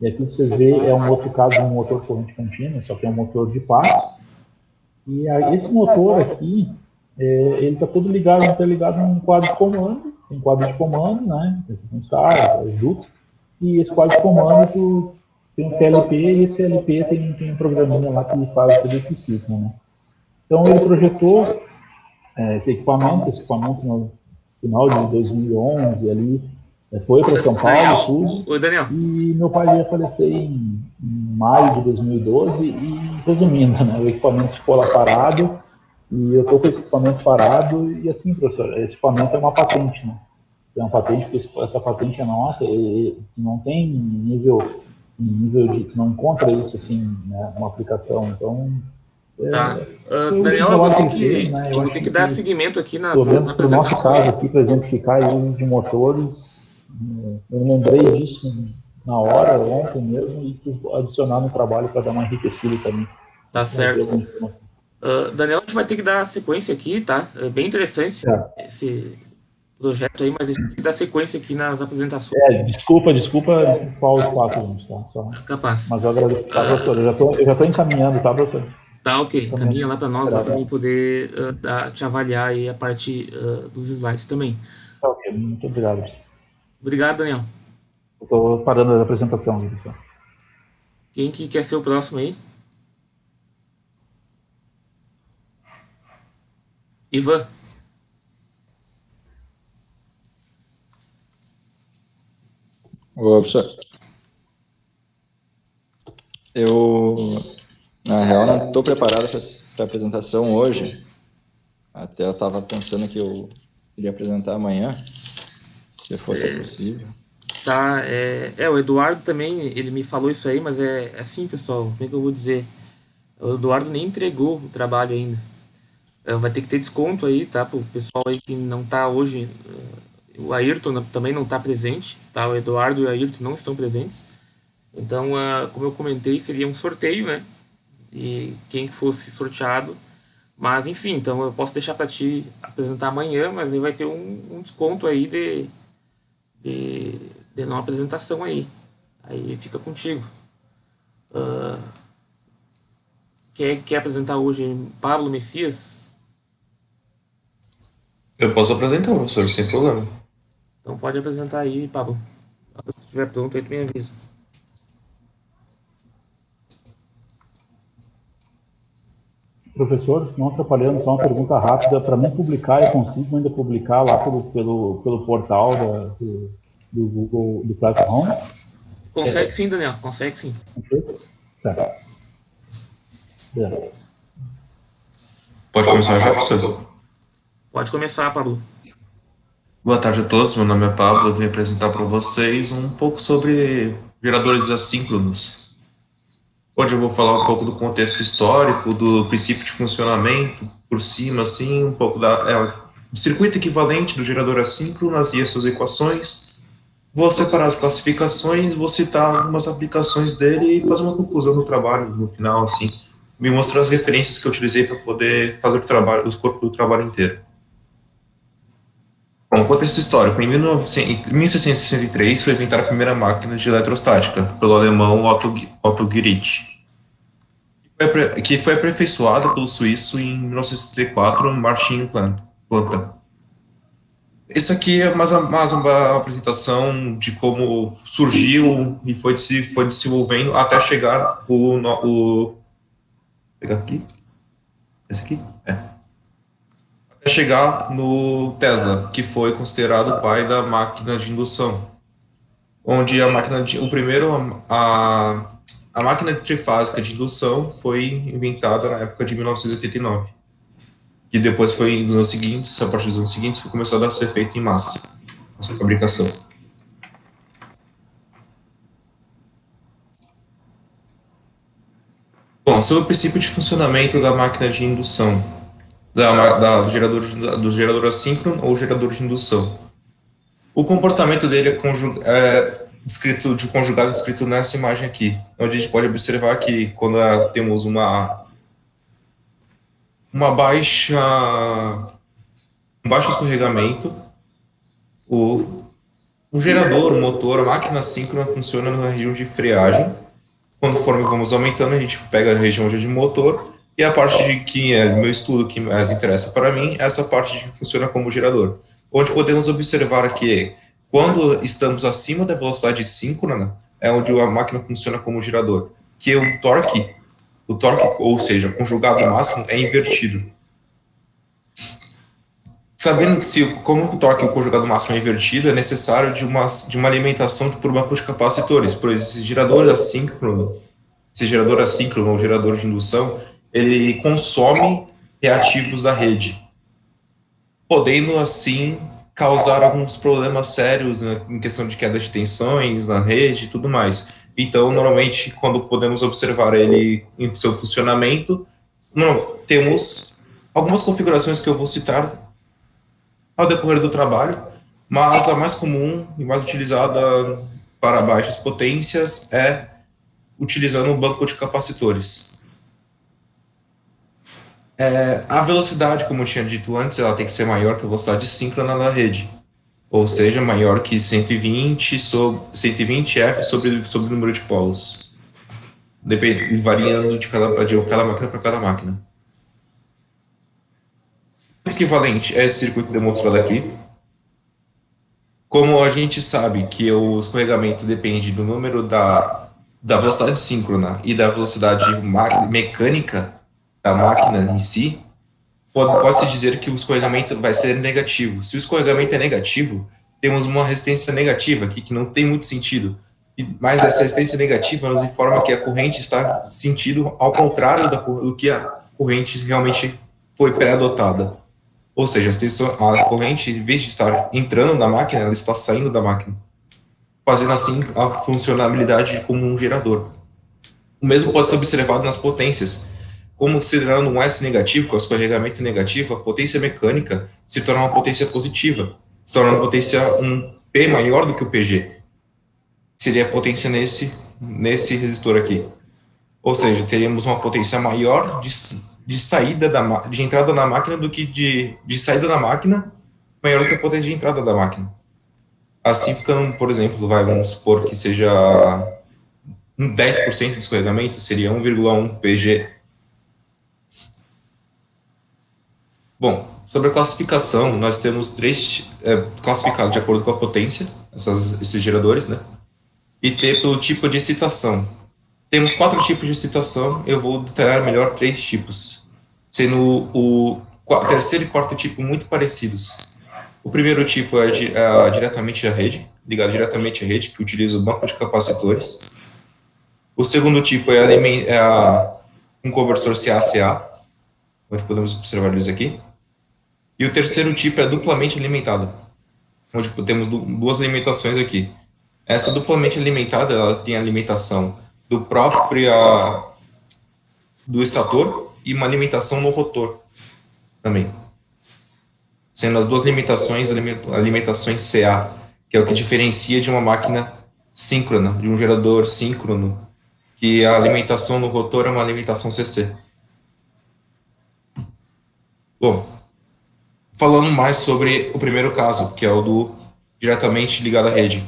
E aqui vocês veem, é um outro caso de um motor corrente contínua, só que é um motor de passo. E esse motor aqui, ele está todo ligado, interligado num quadro de comando, tem quadro de comando, né? Tem os caras, os dutos, e esse quadro de comando tem um CLP, e esse CLP tem um programinha lá que faz todo esse ciclo, né? Então ele projetou esse equipamento no final de 2011 ali, foi para São Paulo, tudo. Oi, Daniel. E meu pai ia falecer em maio de 2012 e, resumindo, né, o equipamento ficou lá parado e eu estou com esse equipamento parado e assim, professor, esse equipamento é uma patente, né? É uma patente, porque essa patente é nossa, e não tem nível de, não encontra isso assim, né, uma aplicação, então Tá. Daniel, eu vou ter que dar seguimento aqui pelo menos para o nosso caso aqui, para exemplificar o uso de motores, eu lembrei disso na hora, ontem mesmo, e quis adicionar no trabalho para dar uma enriquecida também. Tá certo. Daniel, a gente vai ter que dar sequência aqui, tá? É bem interessante esse projeto aí, mas a gente tem que dar sequência aqui nas apresentações. Desculpa qual os passos, tá? Só. Capaz. Mas eu agradeço, tá, professor? Eu já estou encaminhando, tá, professor? Tá, ok. Caminha lá para nós, lá para mim poder te avaliar aí a parte dos slides também. Tá, ok. Muito obrigado. Obrigado, Daniel. Estou parando a apresentação, pessoal. Quem que quer ser o próximo aí? Ivan. Ô, professor. Eu, na real, não estou preparado para a apresentação hoje. Até eu estava pensando que eu iria apresentar amanhã, se fosse possível. Tá, o Eduardo também, ele me falou isso aí, mas é assim, pessoal, como é que eu vou dizer? O Eduardo nem entregou o trabalho ainda. Vai ter que ter desconto aí, tá? Pro pessoal aí que não tá hoje. O Ayrton também não tá presente, tá? O Eduardo e o Ayrton não estão presentes. Então, como eu comentei, seria um sorteio, né? E quem fosse sorteado. Mas, enfim, então eu posso deixar para ti apresentar amanhã, mas aí vai ter um desconto aí de não apresentação aí. Aí fica contigo. Quer apresentar hoje Pablo Messias? Eu posso apresentar, professor, sem problema. Então pode apresentar aí, Pablo. Se estiver pronto, aí tu me avisa. Professor, não atrapalhando, só uma pergunta rápida. Para mim publicar, eu consigo ainda publicar lá pelo portal do Google, do Classroom? Consegue sim, Daniel, consegue sim. Certo. Pode começar já, professor? Pode começar, Pablo. Boa tarde a todos, meu nome é Pablo, eu vim apresentar para vocês um pouco sobre geradores assíncronos, onde eu vou falar um pouco do contexto histórico, do princípio de funcionamento, por cima, assim, um pouco do circuito equivalente do gerador assíncrono e as suas equações. Vou separar as classificações, vou citar algumas aplicações dele e fazer uma conclusão do trabalho no final, assim, me mostrar as referências que eu utilizei para poder fazer o escopo do trabalho inteiro. Bom, contexto histórico. Em 1663 foi inventada a primeira máquina de eletrostática, pelo alemão Otto Guericke, que foi aperfeiçoada pelo suíço em 1974, Martin Planta. Isso aqui é mais uma apresentação de como surgiu e foi desenvolvendo até chegar Vou pegar aqui? Esse aqui? Até chegar no Tesla, que foi considerado o pai da máquina de indução. onde a máquina de, o primeiro a máquina trifásica de indução foi inventada na época de 1989, que depois foi nos anos seguintes, a partir dos anos seguintes, foi começada a ser feita em massa, a sua fabricação. Bom, sobre o princípio de funcionamento da máquina de indução, do gerador assíncrono ou gerador de indução. O comportamento dele conjugado descrito nessa imagem aqui, onde a gente pode observar que quando temos uma um baixo escorregamento, o gerador, o motor, a máquina assíncrona funciona na região de freagem. Conforme vamos aumentando, a gente pega a região de motor, e a parte de que é meu estudo que mais interessa para mim, essa parte que funciona como gerador. Onde podemos observar que quando estamos acima da velocidade síncrona, é onde a máquina funciona como gerador. Que o torque, ou seja, conjugado máximo, é invertido. Sabendo que como o torque conjugado máximo é invertido, é necessário de uma alimentação por banco de capacitores, pois esse gerador assíncrono ou gerador de indução, ele consome reativos da rede, podendo assim causar alguns problemas sérios, né, em questão de queda de tensões na rede e tudo mais. Então, normalmente, quando podemos observar ele em seu funcionamento, não, temos algumas configurações que eu vou citar ao decorrer do trabalho, mas a mais comum e mais utilizada para baixas potências é utilizando um banco de capacitores. A velocidade, como eu tinha dito antes, ela tem que ser maior que a velocidade síncrona da rede, ou seja, maior que 120 F sobre o número de polos, variando de cada máquina para cada máquina. O equivalente é esse circuito demonstrado aqui. Como a gente sabe que o escorregamento depende do número da velocidade síncrona e da velocidade mecânica da máquina em si, pode-se dizer que o escorregamento vai ser negativo. Se o escorregamento é negativo, temos uma resistência negativa aqui, que não tem muito sentido. Mas essa resistência negativa nos informa que a corrente está sentido ao contrário do que a corrente realmente foi pré-adotada. Ou seja, a corrente, em vez de estar entrando na máquina, ela está saindo da máquina, fazendo assim a funcionalidade como um gerador. O mesmo pode ser observado nas potências. Como considerando um S negativo, que é o escorregamento negativo, a potência mecânica se torna uma potência positiva, se torna uma potência um P maior do que o PG. Seria a potência nesse resistor aqui. Ou seja, teríamos uma potência maior de saída de entrada na máquina do que de saída da máquina, maior do que a potência de entrada da máquina. Assim, ficando, por exemplo, vamos supor que seja um 10% de escorregamento, seria 1,1 PG. Bom, sobre a classificação, nós temos três classificados de acordo com a potência, esses geradores, né? E pelo tipo de excitação. Temos 4 tipos de excitação, eu vou detalhar melhor 3 tipos, sendo o terceiro e quarto tipo muito parecidos. O primeiro tipo é diretamente à rede, ligado diretamente à rede, que utiliza o banco de capacitores. O segundo tipo é um conversor CA-CA, onde podemos observar eles aqui. E o terceiro tipo é duplamente alimentado, onde temos duas alimentações aqui. Essa duplamente alimentada, ela tem a alimentação do estator e uma alimentação no rotor também. Sendo as duas alimentações CA, que é o que diferencia de uma máquina síncrona, de um gerador síncrono, que a alimentação no rotor é uma alimentação CC. Bom, falando mais sobre o primeiro caso, que é o do diretamente ligado à rede.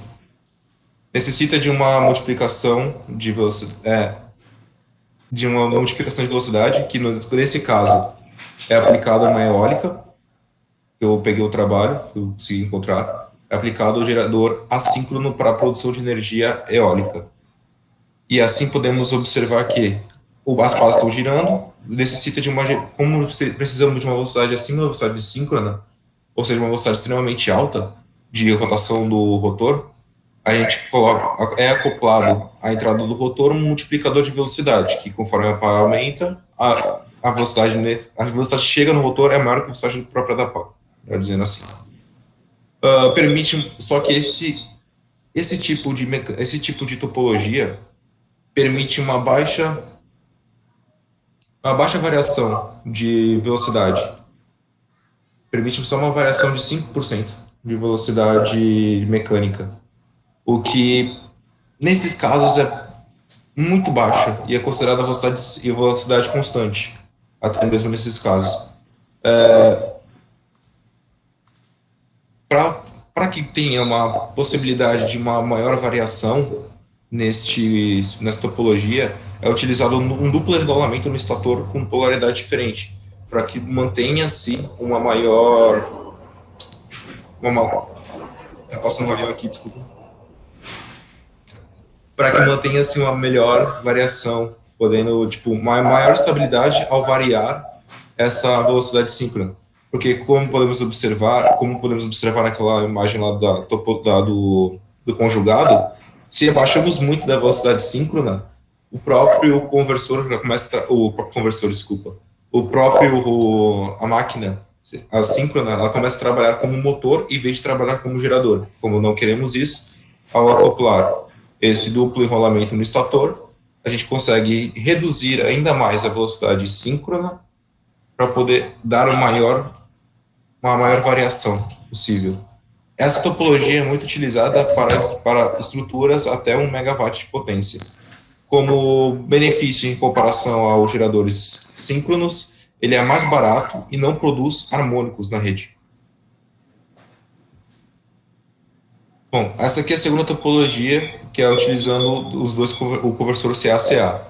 Necessita de uma multiplicação de velocidade, que nesse caso é aplicada uma eólica, que eu peguei o trabalho, que eu consegui encontrar, é aplicado o gerador assíncrono para a produção de energia eólica. E assim podemos observar que as pás estão girando, necessita de como precisamos de uma velocidade acima da velocidade síncrona, ou seja, uma velocidade extremamente alta de rotação do rotor, a gente coloca, é acoplado à entrada do rotor um multiplicador de velocidade, que conforme a pá aumenta, a velocidade chega no rotor é maior que a velocidade própria da pá, dizendo assim. Permite, só que esse tipo de topologia permite uma baixa variação de velocidade. Permite só uma variação de 5% de velocidade mecânica, o que nesses casos é muito baixa e é considerada velocidade constante, até mesmo nesses casos. Para que tenha uma possibilidade de uma maior variação nessa topologia, é utilizado um duplo regulamento no estator com polaridade diferente, para que mantenha-se uma maior... Tá passando um avião aqui, desculpa. Para que mantenha-se uma melhor variação, podendo, tipo, uma maior estabilidade ao variar essa velocidade síncrona. Porque como podemos observar naquela imagem lá do conjugado, se abaixamos muito da velocidade síncrona, o próprio conversor já começa a máquina assíncrona, ela começa a trabalhar como motor em vez de trabalhar como gerador. Como não queremos isso, ao acoplar esse duplo enrolamento no estator, a gente consegue reduzir ainda mais a velocidade síncrona para poder dar uma maior variação possível. Essa topologia é muito utilizada para estruturas até 1 megawatt de potência. Como benefício em comparação aos geradores síncronos, ele é mais barato e não produz harmônicos na rede. Bom, essa aqui é a segunda topologia, que é utilizando o conversor CA-CA.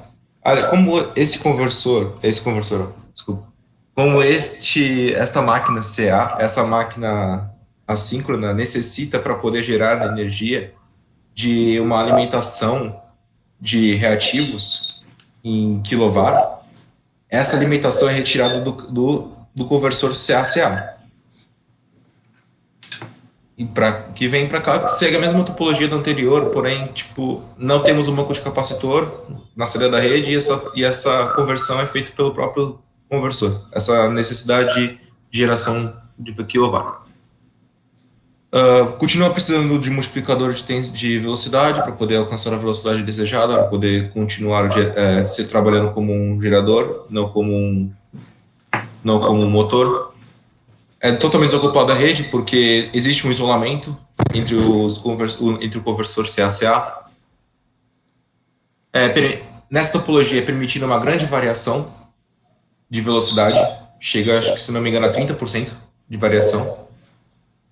Como esta máquina CA, essa máquina assíncrona, necessita para poder gerar energia de uma alimentação de reativos em kW, essa alimentação é retirada do conversor CA-CA. E que vem para cá, segue a mesma topologia do anterior, porém, tipo, não temos um banco de capacitor na saída da rede e essa conversão é feita pelo próprio conversor, essa necessidade de geração de kW. Continua precisando de multiplicador de velocidade para poder alcançar a velocidade desejada, para poder continuar se trabalhando como um gerador, não como um motor. É totalmente desocupada da rede, porque existe um isolamento entre o conversor CA-CA. Nessa topologia é permitida uma grande variação de velocidade, chega, acho que se não me engano, a 30% de variação,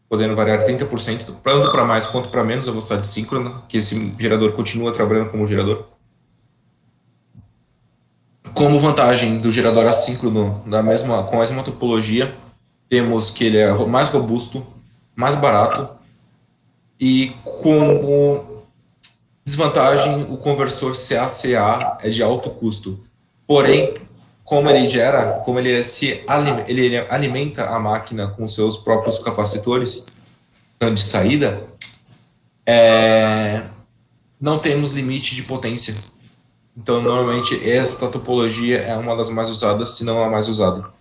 podendo variar 30%, tanto para mais quanto para menos a velocidade síncrona, que esse gerador continua trabalhando como gerador. Como vantagem do gerador assíncrono com a mesma topologia, temos que ele é mais robusto, mais barato, e como desvantagem, o conversor CA-CA é de alto custo. Porém, como ele alimenta a máquina com seus próprios capacitores de saída, não temos limite de potência. Então, normalmente, esta topologia é uma das mais usadas, se não a mais usada,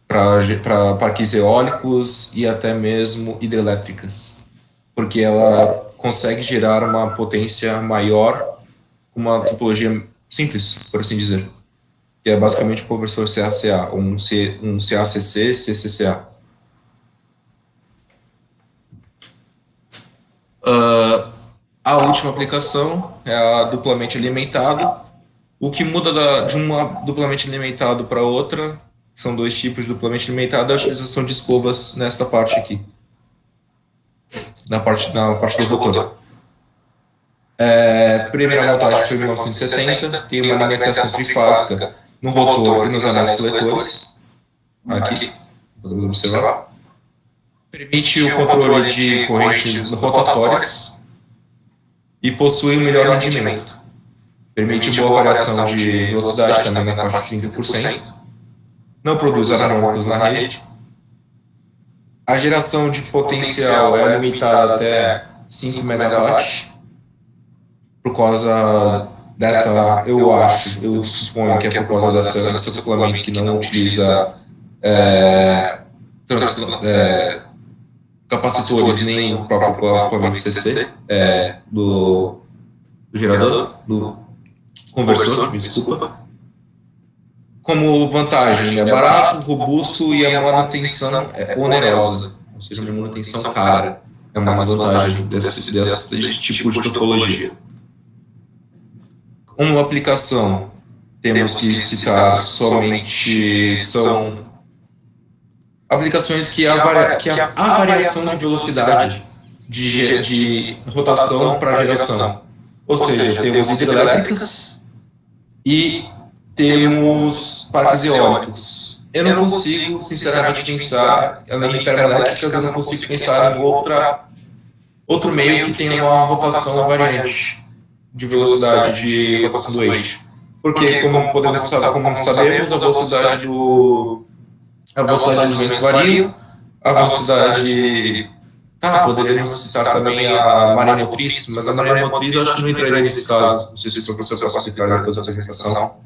para parques eólicos e até mesmo hidrelétricas, porque ela consegue gerar uma potência maior com uma topologia simples, por assim dizer, que é basicamente o conversor CA-CA, um CACC, CCCA. A última aplicação é a duplamente alimentado. O que muda de uma duplamente alimentado para outra, são dois tipos de duplamente alimentado, é a utilização de escovas nesta parte aqui, na parte do rotor. Primeira montagem foi em 1970, tem uma alimentação trifásica no rotor e nos anéis coletores, aqui, podemos observar. Permite o controle de correntes rotatórias e possui um melhor rendimento. Permite boa variação de velocidade, também na faixa de 30%. Não produz harmônicos na rede. A geração de potencial é limitada até 5 megawatt. Por causa dessa, eu suponho que é por causa desse acoplamento que não utiliza capacitores nem o próprio acoplamento CC do gerador, do conversor, me desculpa. Como vantagem, é barato, robusto e a manutenção é onerosa, ou seja, uma manutenção cara. É uma desvantagem desse tipo de topologia. Uma aplicação, temos que citar somente, são aplicações que há variação de velocidade de rotação para geração. Ou seja, temos hidrelétricas e temos parques eólicos. Eu não consigo, sinceramente, pensar, além de termoelétricas, eu não consigo pensar em outro meio que tenha uma rotação variante de velocidade de rotação do eixo. Porque, como sabemos, a velocidade dos ventos varia, a velocidade... poderíamos citar também a maré motriz, mas a maré motriz eu acho que não entraria nesse caso. Não sei se o professor possa explicar depois da apresentação.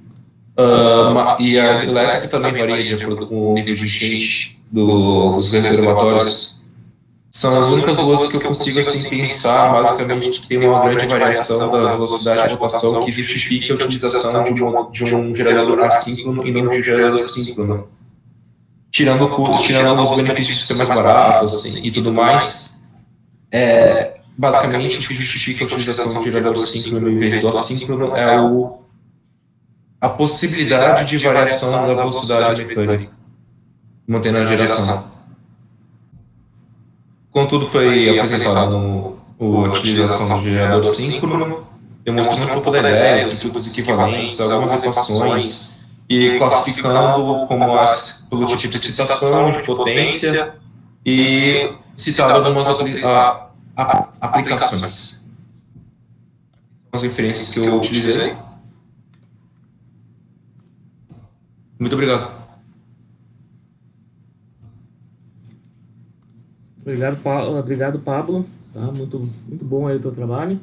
E a hidrelétrica também varia de acordo com o nível de enchente dos reservatórios. São as únicas duas que eu consigo assim pensar, basicamente, que tem uma grande variação da velocidade de rotação que justifique a utilização de um gerador assíncrono e não de um gerador síncrono. Tirando os benefícios de ser mais barato assim, e tudo mais, basicamente o que justifica a utilização de gerador síncrono em vez do assíncrono é a possibilidade de variação da velocidade mecânica, mantendo a geração. Contudo, foi apresentado a utilização do gerador síncrono, demonstrando um pouco da ideia, os circuitos equivalentes, algumas equações, e classificando pelo tipo de excitação, de potência, e citado algumas aplicações. São as referências que eu utilizei. Muito obrigado. Obrigado, Pablo. Tá? Muito bom aí o teu trabalho.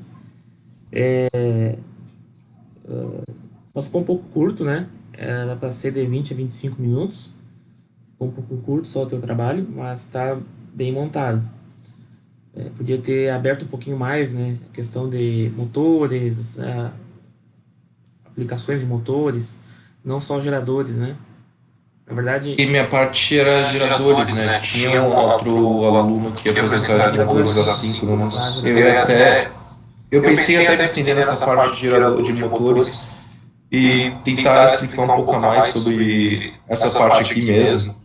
Só ficou um pouco curto, né? Era para ser de 20 a 25 minutos. Ficou um pouco curto só o teu trabalho, mas está bem montado. Podia ter aberto um pouquinho mais, né? A questão de motores, aplicações de motores, não só geradores, né? Na verdade... E minha parte era geradores, né? Tinha um outro aluno que ia apresentar geradores assíncronos. Eu pensei até em estender nessa parte de motores e tentar explicar um pouco mais sobre essa parte aqui mesmo.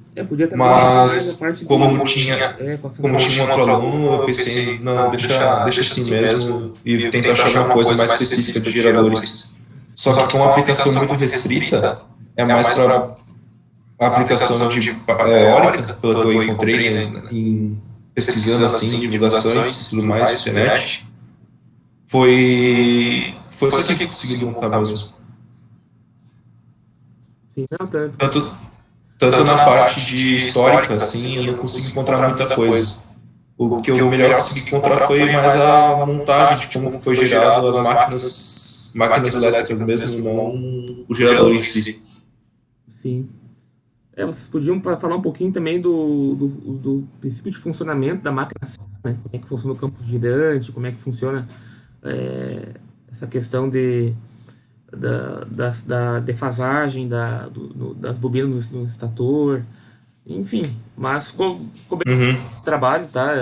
Mas como tinha um outro aluno, eu pensei, não, deixa assim mesmo e tentar achar uma coisa mais específica de geradores. Só que com uma aplicação muito restrita, é mais para a aplicação de eólica, pelo que eu encontrei pesquisando assim, divulgações e tudo mais na internet. Foi só que eu consegui montar mesmo. Sim, não tanto. Tanto na parte de histórica, assim, eu não consigo encontrar muita coisa. O que eu melhor consegui encontrar foi mais a montagem de como foi gerado as máquinas elétricas mesmo, não o gerador em si. Sim. Vocês podiam falar um pouquinho também do princípio de funcionamento da máquina, né? Como é que funciona o campo girante, como é que funciona essa questão da defasagem das bobinas no estator, enfim, mas ficou bem trabalho, tá?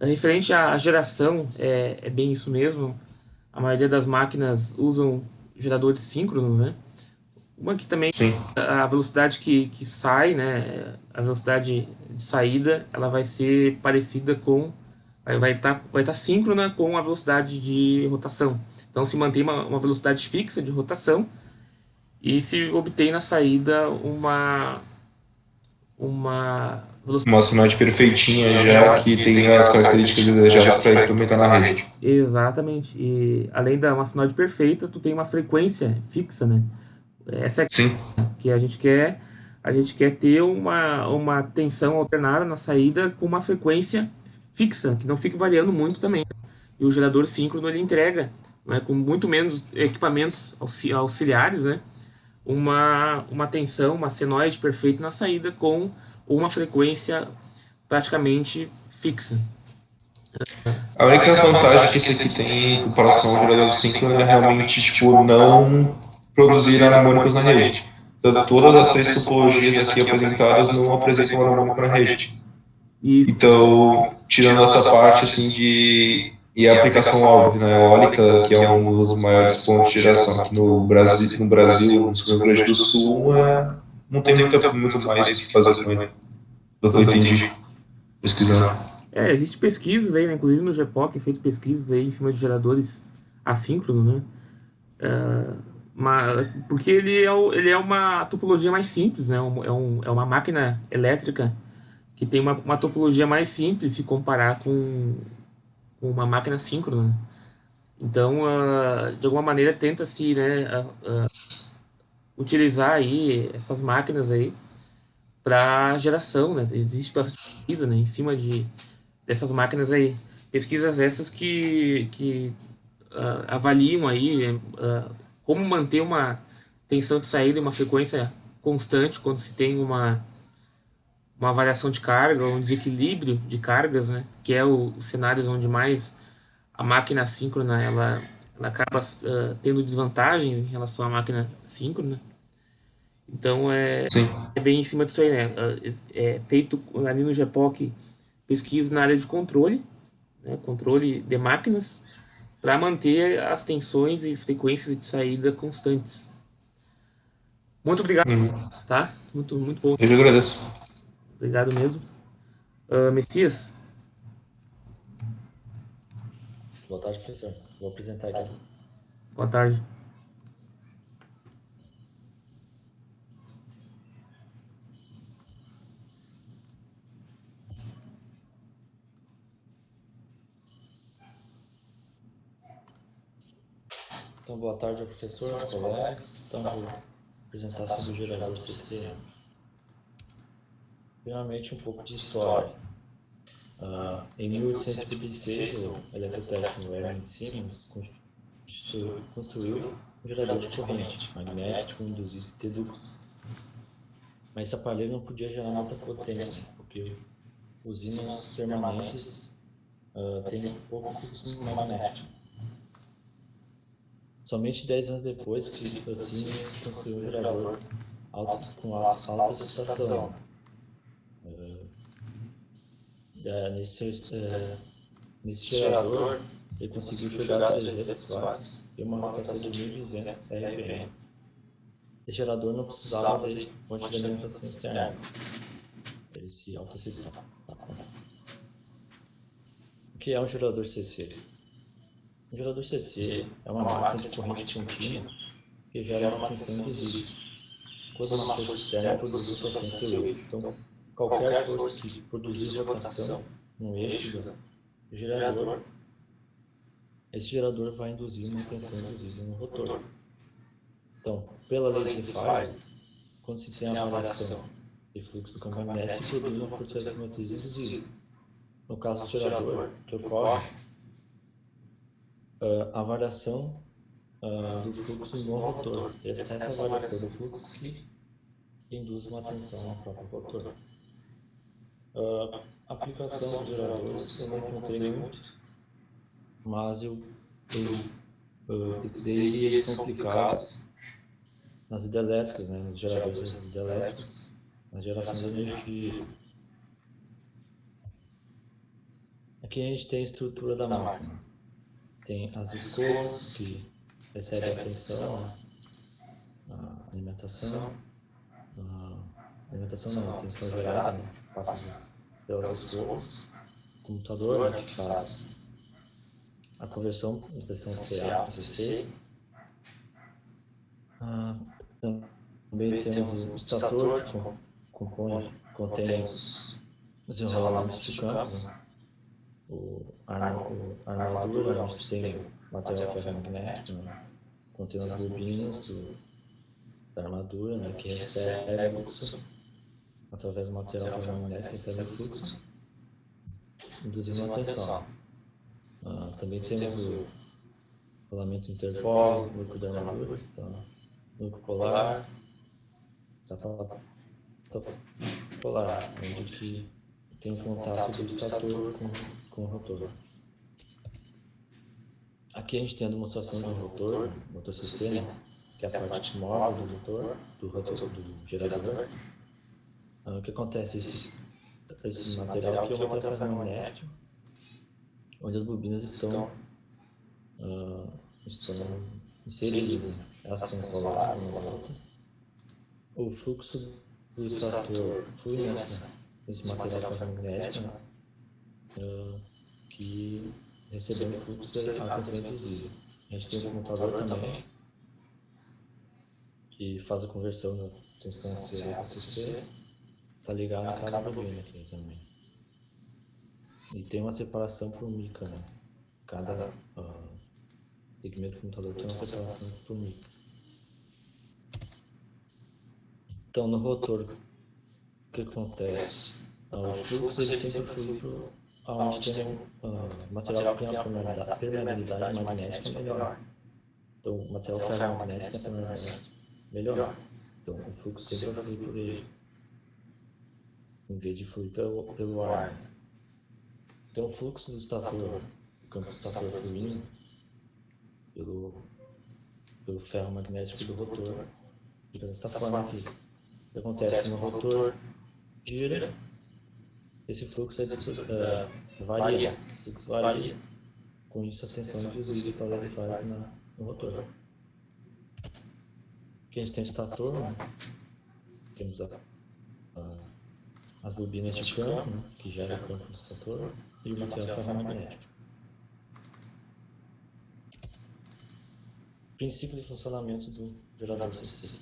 Referente à geração, é bem isso mesmo. A maioria das máquinas usam geradores síncronos, né? Uma que também, sim, a velocidade que sai, né, a velocidade de saída, ela vai ser parecida com, vai estar síncrona com a velocidade de rotação. Então se mantém uma velocidade fixa de rotação e se obtém na saída uma velocidade... Uma sinoide perfeitinha já que tem as características desejadas para implementar na rede. Exatamente. E além da uma sinoide perfeita, tu tem uma frequência fixa, né? Essa é Sim. Que a gente quer ter uma tensão alternada na saída com uma frequência fixa, que não fique variando muito também. E o gerador síncrono ele entrega, né, com muito menos equipamentos auxiliares, né, uma tensão, uma senoide perfeita na saída com uma frequência praticamente fixa. A única vantagem que esse aqui tem em comparação ao gerador síncrono é realmente, tipo, não produzir harmônicos na rede. Então, todas as três topologias aqui apresentadas não apresentam harmônico na rede. E Então, tirando essa parte, assim, e a aplicação óbvia, né, eólica, que é um dos maiores pontos de geração aqui no Brasil, no Rio Grande do Sul, não tem muito mais o que fazer com ele, do que eu entendi, pesquisando. existe pesquisas aí, né, inclusive no GPOC, é feito pesquisas aí em cima de geradores assíncronos, né? Porque ele é uma topologia mais simples, né? É uma máquina elétrica que tem uma topologia mais simples se comparar com uma máquina síncrona. Então, de alguma maneira, tenta-se, né, utilizar aí essas máquinas aí para geração, né? Existe bastante pesquisa, né, em cima dessas máquinas aí. Pesquisas essas que avaliam aí como manter uma tensão de saída e uma frequência constante quando se tem uma variação de carga, um desequilíbrio de cargas, né? Que é os cenários onde mais a máquina assíncrona ela acaba tendo desvantagens em relação à máquina síncrona. Então Sim. é bem em cima disso aí, né? É feito ali no GPOC pesquisa na área de controle, né? Controle de máquinas para manter as tensões e frequências de saída constantes. Muito obrigado, tá? Muito bom. Eu que agradeço. Obrigado mesmo. Messias, Boa tarde, professor. Vou apresentar aqui. boa tarde. Então, boa tarde ao professor, aos colegas. Então, vou apresentar sobre o gerador CC. Primeiramente, um pouco de história. Em 1856, o eletrotécnico Hermann Siemens construiu um gerador de corrente magnético induzido de ductos. Mas esse aparelho não podia gerar muita potência, porque usinas permanentes têm pouco fluxo magnético. Somente 10 anos depois que a Siemens construiu um gerador com alta excitação. Nesse gerador, ele conseguiu chegar a 300 watts e uma rotação de 1.200 RPM. Esse gerador não precisava de fonte de alimentação externa. Ele se autoexcitava. O que é um gerador CC? Um gerador CC é uma máquina de corrente contínua que gera uma tensão induzida, quando uma força externa produz rotação em seu eixo. Então, qualquer força que produzir rotação no eixo do gerador, esse gerador vai induzir uma tensão induzida no rotor. Então, pela lei de Faraday, quando se tem a variação de fluxo do campo magnético, se produz uma força eletromotriz induzida. No caso do gerador, que ocorre a variação do fluxo no rotor. Essa variação do fluxo que induz uma tensão no próprio rotor. A aplicação dos geradores eu não encontrei muito, mas eu pesquisei e eles são aplicados nas hidrelétricas, né, nos geradores hidrelétricos, na geração de energia. Aqui a gente tem a estrutura da máquina. Tem as escovas que recebem a tensão, a alimentação não, a tensão gerada, né, passa pelas escovas. O computador, né, que faz a conversão da tensão de CA para CC. Também temos o estator, que contém os enrolamentos de campos, né? A armadura, onde tem o material ferromagnético, né? Contém as bobinas da armadura, né? Que recebe o fluxo através do material ferromagnético, recebe o fluxo. induzindo uma tensão. Também temos o rolamento interpolo, núcleo da armadura, núcleo polar, sapato polar, onde que tem o contato do estator com o rotor. Aqui a gente tem a demonstração do motor CC, né, que é a parte móvel do rotor, do gerador. O que acontece? Esse material aqui é um material ferromagnético, onde as bobinas estão inseridas, né? Elas são isoladas uma da outra. O fluxo do estator flui nesse material ferromagnético, né? Que recebendo o fluxo da tensão induzida. A gente tem um computador também, que faz a conversão da tensão CA para CC, está ligado na cada bobina aqui também. E tem uma separação por mica, né? Cada segmento do computador tem uma separação por mica. Então, no rotor, o que acontece? O fluxo ele sempre flui para onde tem material que tem a permeabilidade magnética melhor. Então, o material ferromagnético tem a permeabilidade melhor. Então, o fluxo sempre flui por ele, em vez de fluir pelo ar. Então, o fluxo do estator, o campo do estator fluindo pelo ferro magnético do rotor, fica dessa forma aqui. O que acontece no rotor gira, esse fluxo varia. Esse fluxo varia, com isso a tensão induzida para ele faz no rotor. Aqui a gente tem o estator, né? Temos as bobinas de campo, né? Que geram o campo do estator, e o material ferromagnético. Princípio de funcionamento do gerador CC.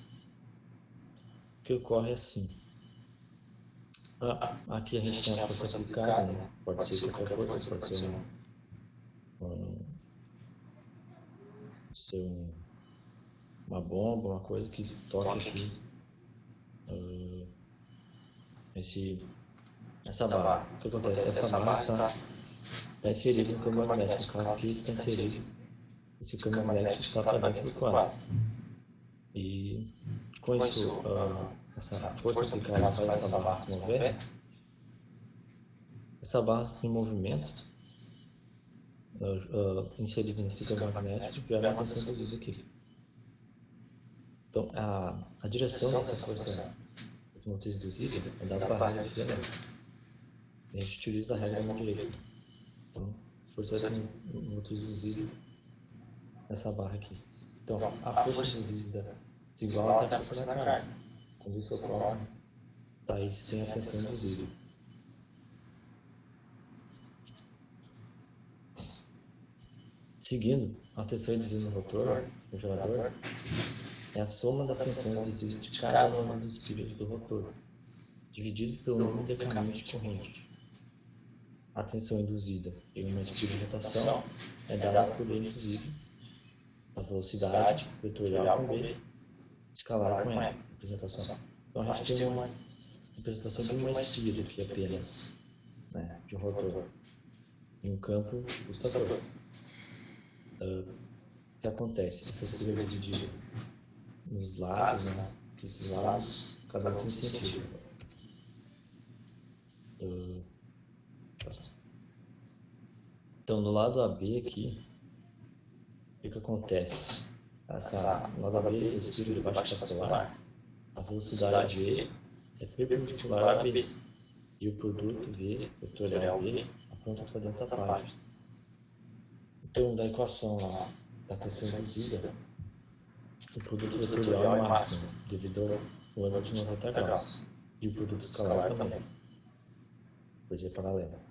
O que ocorre é assim. Aqui a gente tem a força aplicada, né? Pode ser qualquer força, pode ser uma bomba, uma coisa que toque aqui essa barra. O que acontece? Essa barra está inserida no campo magnético. No caso aqui está inserido, esse campo magnético está para dentro do quadro. E com isso, essa força aplicada faz essa barra se mover. Essa barra em movimento, inserida nesse campo magnético, gera uma tensão induzida aqui. Então, a direção dessa força motriz induzida é dada para a regra de filamento. A gente utiliza a regra da mão direita. Então, força motriz induzida nessa barra aqui. Então, a força induzida desigual até a força da carga. Quando isso ocorre, daí tem a tensão induzida. Seguindo, a tensão induzida no rotor, no gerador, é a soma das tensões induzidas de cada uma dos espíritos do rotor, dividido pelo número de caminhos de corrente. A tensão induzida em uma espira de rotação é dada por E induzido, a velocidade vetorial com B, escalar com E, representação. Então a gente tem uma representação de uma espira aqui apenas, né, de um rotor, em um campo do estator. O que acontece? Essa espira é dividida nos lados, né, que esses lados, cada um tem sentido. Então, no lado AB aqui, o que acontece? No lado AB, o espírito de baixo escalar, a velocidade V é perpendicular a B, e o produto V, vetorial B, aponta para dentro da página. Então, da equação lá, da tensão induzida, o produto vetorial é máximo, devido ao ângulo de 90 graus, e o produto escalar também, por ser paralelo.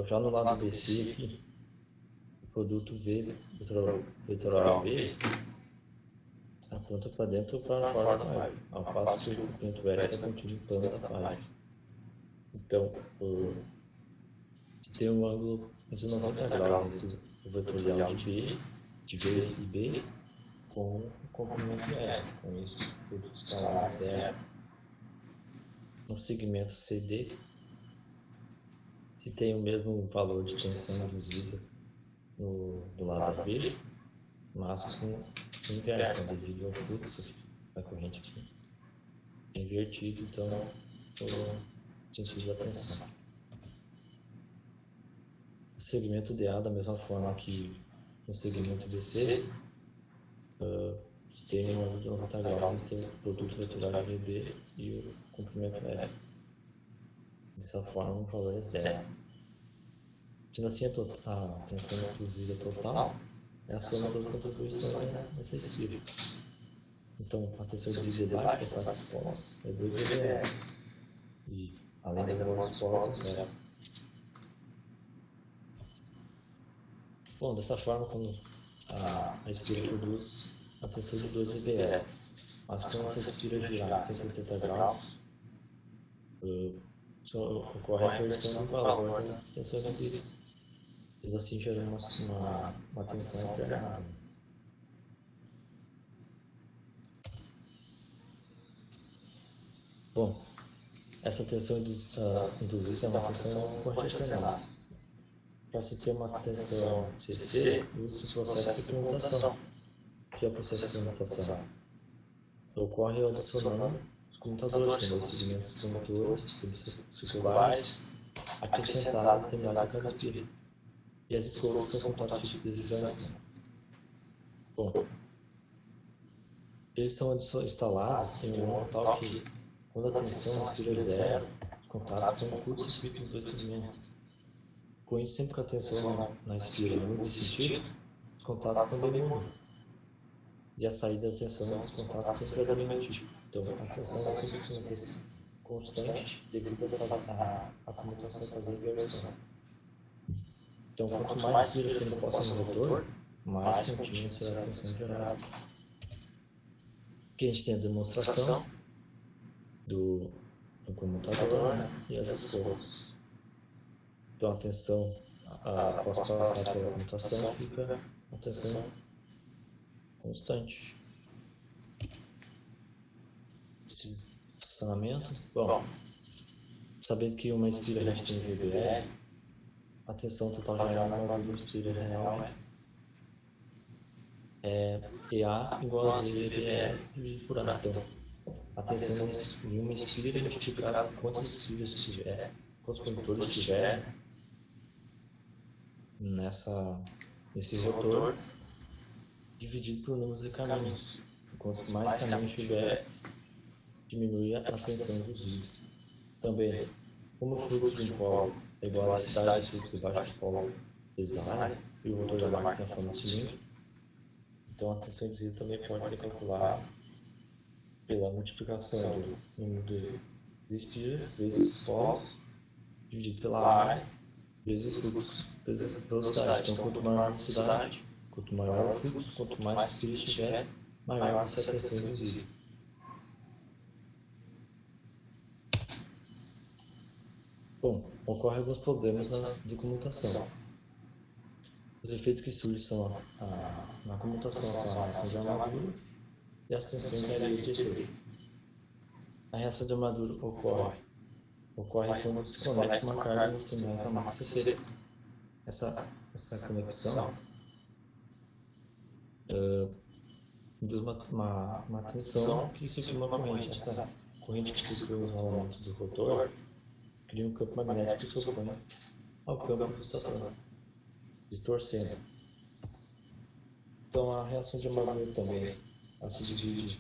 Já no lado BC aqui, o produto V, vetorial B, aponta para dentro ou para fora da página, ao passo que o comprimento vértice está contido no plano da página. Então, se tem um ângulo de 90 graus entre o vetorial de V e B, com o comprimento R, com isso, o produto escalar zero. No segmento CD, se que tem o mesmo valor de tensão induzida do lado B, mas com o inverso, né? Devido ao fluxo da corrente aqui invertido, então, o sentido da tensão. O segmento DA, da mesma forma que no segmento BC, tem um ângulo de 90 graus entre o produto vetorial VB e o comprimento F. Dessa forma, o valor é zero. Sendo assim, a tensão induzida total é a soma das contribuições nessa espira. Então, a tensão induzida debaixo da faixa exposta é 2 VBR. E, além da borda exposta, é zero. Bom, dessa forma, quando a espira produz a tensão de 2 VBR, mas quando essa espira girar em 180 graus, ocorre a inversão do valor da tensão induzida. Eles assim geram uma tensão alternada. Bom, essa tensão induzida é uma tensão corrente alternada. Para se ter uma tensão CC, usa o processo de comutação. O que é o processo de comutação? Ocorre adicionando os comutadores, sendo os segmentos condutores, circulares, acrescentados em semiárido de cada espira. E as escovas são contatos deslizantes. Bom, eles são instalados em um modo tal que, quando a tensão aspira zero, os contatos são curto-circuito nos dois segmentos. Com isso, sempre que a tensão na espira muda de sentido, os contatos também mudam. E a saída da tensão dos contatos sempre é do mesmo tipo. Então, a tensão é sempre uma tensão constante devido à comutação fazer inversão. Então, quanto mais espira tem posse no rotor, mais contínua será a tensão gerada. Aqui a gente tem a demonstração do comutador, né, e as escovas. Então, a tensão após passar pela comutação fica a tensão constante. Esse funcionamento, bom, sabendo que uma espira a gente tem VBR, a tensão total geral na valor da espira real é EA igual a ZVBR dividido por A. Então, a tensão em uma espira é multiplicada por quantas espiras tiver, quantos condutores tiver nesse rotor, dividido por número de caminhos. Quanto mais caminhos tiver, diminui a tensão induzida. Também, como o fluxo de um polo é igual à velocidade de fluxo debaixo do polo design e o rotor da máquina tem a forma de cilindro, então a tensão induzida também pode ser calculada pela multiplicação do número de espiras vezes polos, dividido pela área, vezes fluxo, vezes velocidade. Então, quanto maior a velocidade, quanto maior o fluxo, quanto mais espiras tiver, maior vai ser a tensão induzida. Bom, ocorrem alguns problemas de comutação. Os efeitos que surgem são na comutação são a reação de armadura e as tensões de areia de efeito. A reação de armadura ocorre quando desconecta uma carga nos terminais da máquina CC. Essa conexão induz uma tensão que circula uma corrente. Essa corrente que circula os rolamentos do rotor cria um campo magnético que se opõe ao campo do Saturno, distorcendo. Então, a reação de armadura também se divide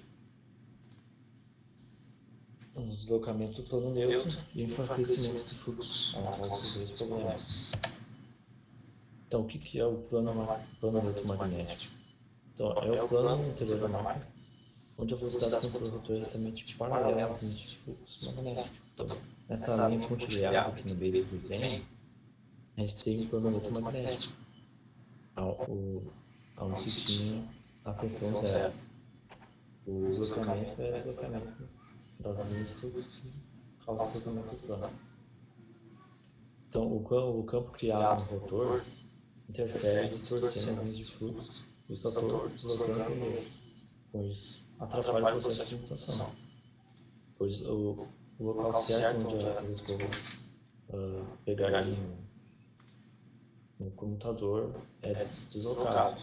no deslocamento do plano neutro e enfraquecimento do fluxo, após esses dois problemas. Então, o que é o plano neutro magnético? Então, é o plano interior da máquina, onde a velocidade do rotor é exatamente paralela à linha de fluxo magnético. Então, nessa linha pontilhada aqui no meio do desenho, a gente tem um plano neutro magnético, onde se tinha a tensão zero. O deslocamento é o deslocamento das linhas de fluxo que causa o deslocamento do plano. Então, o campo criado no rotor interfere distorcendo as linhas de fluxo e o stator deslocando o neutro. Com isso, atrapalha o processo de mutação, pois o local certo onde as escovas pegar ali no computador é deslocado.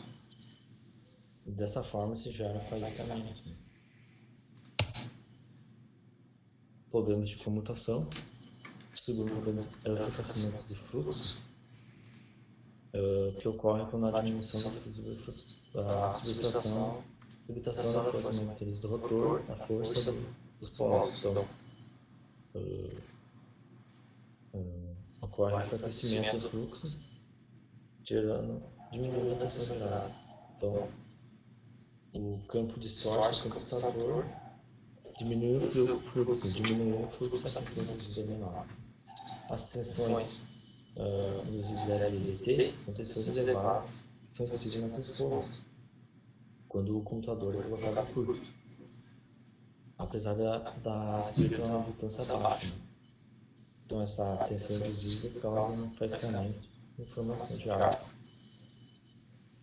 E dessa forma se gera faiscamento. Problemas de comutação. O segundo problema é o enfraquecimento de fluxo, que ocorre quando a diminuição do fluxo da subtração da força matriz do rotor, a força dos polos. Então, ocorre enfraquecimento do fluxo, diminuindo a tensão gerada. Então, o campo distorce o campo estator, diminui o fluxo, a tensão reduzida é menor. As tensões nos LDT são tensões elevadas que são possíveis nas esposas, quando o computador é colocado a curto, apesar da redutância baixa. Então essa tensão induzida causa um faiscamento em formação de arco.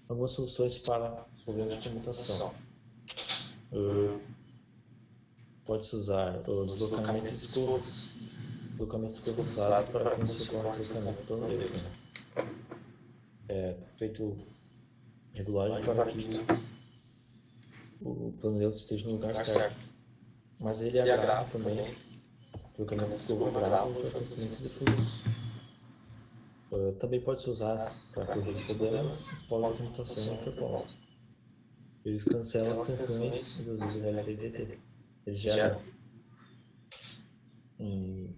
Algumas soluções para os problemas de comutação. Pode-se usar o deslocamento de escovas. Deslocamento de escovas usado para quando se ocorre deslocamento plano neutro. É feito regulagem para que o plano neutro esteja no lugar certo. Mas ele agrava também, deslocamento de escova agrava o enfraquecimento de fluxo. Também pode se usar para corrigir os problemas os polos de comutação hiperpolos. Eles cancelam as tensões induzidas no LVDT. Eles geram um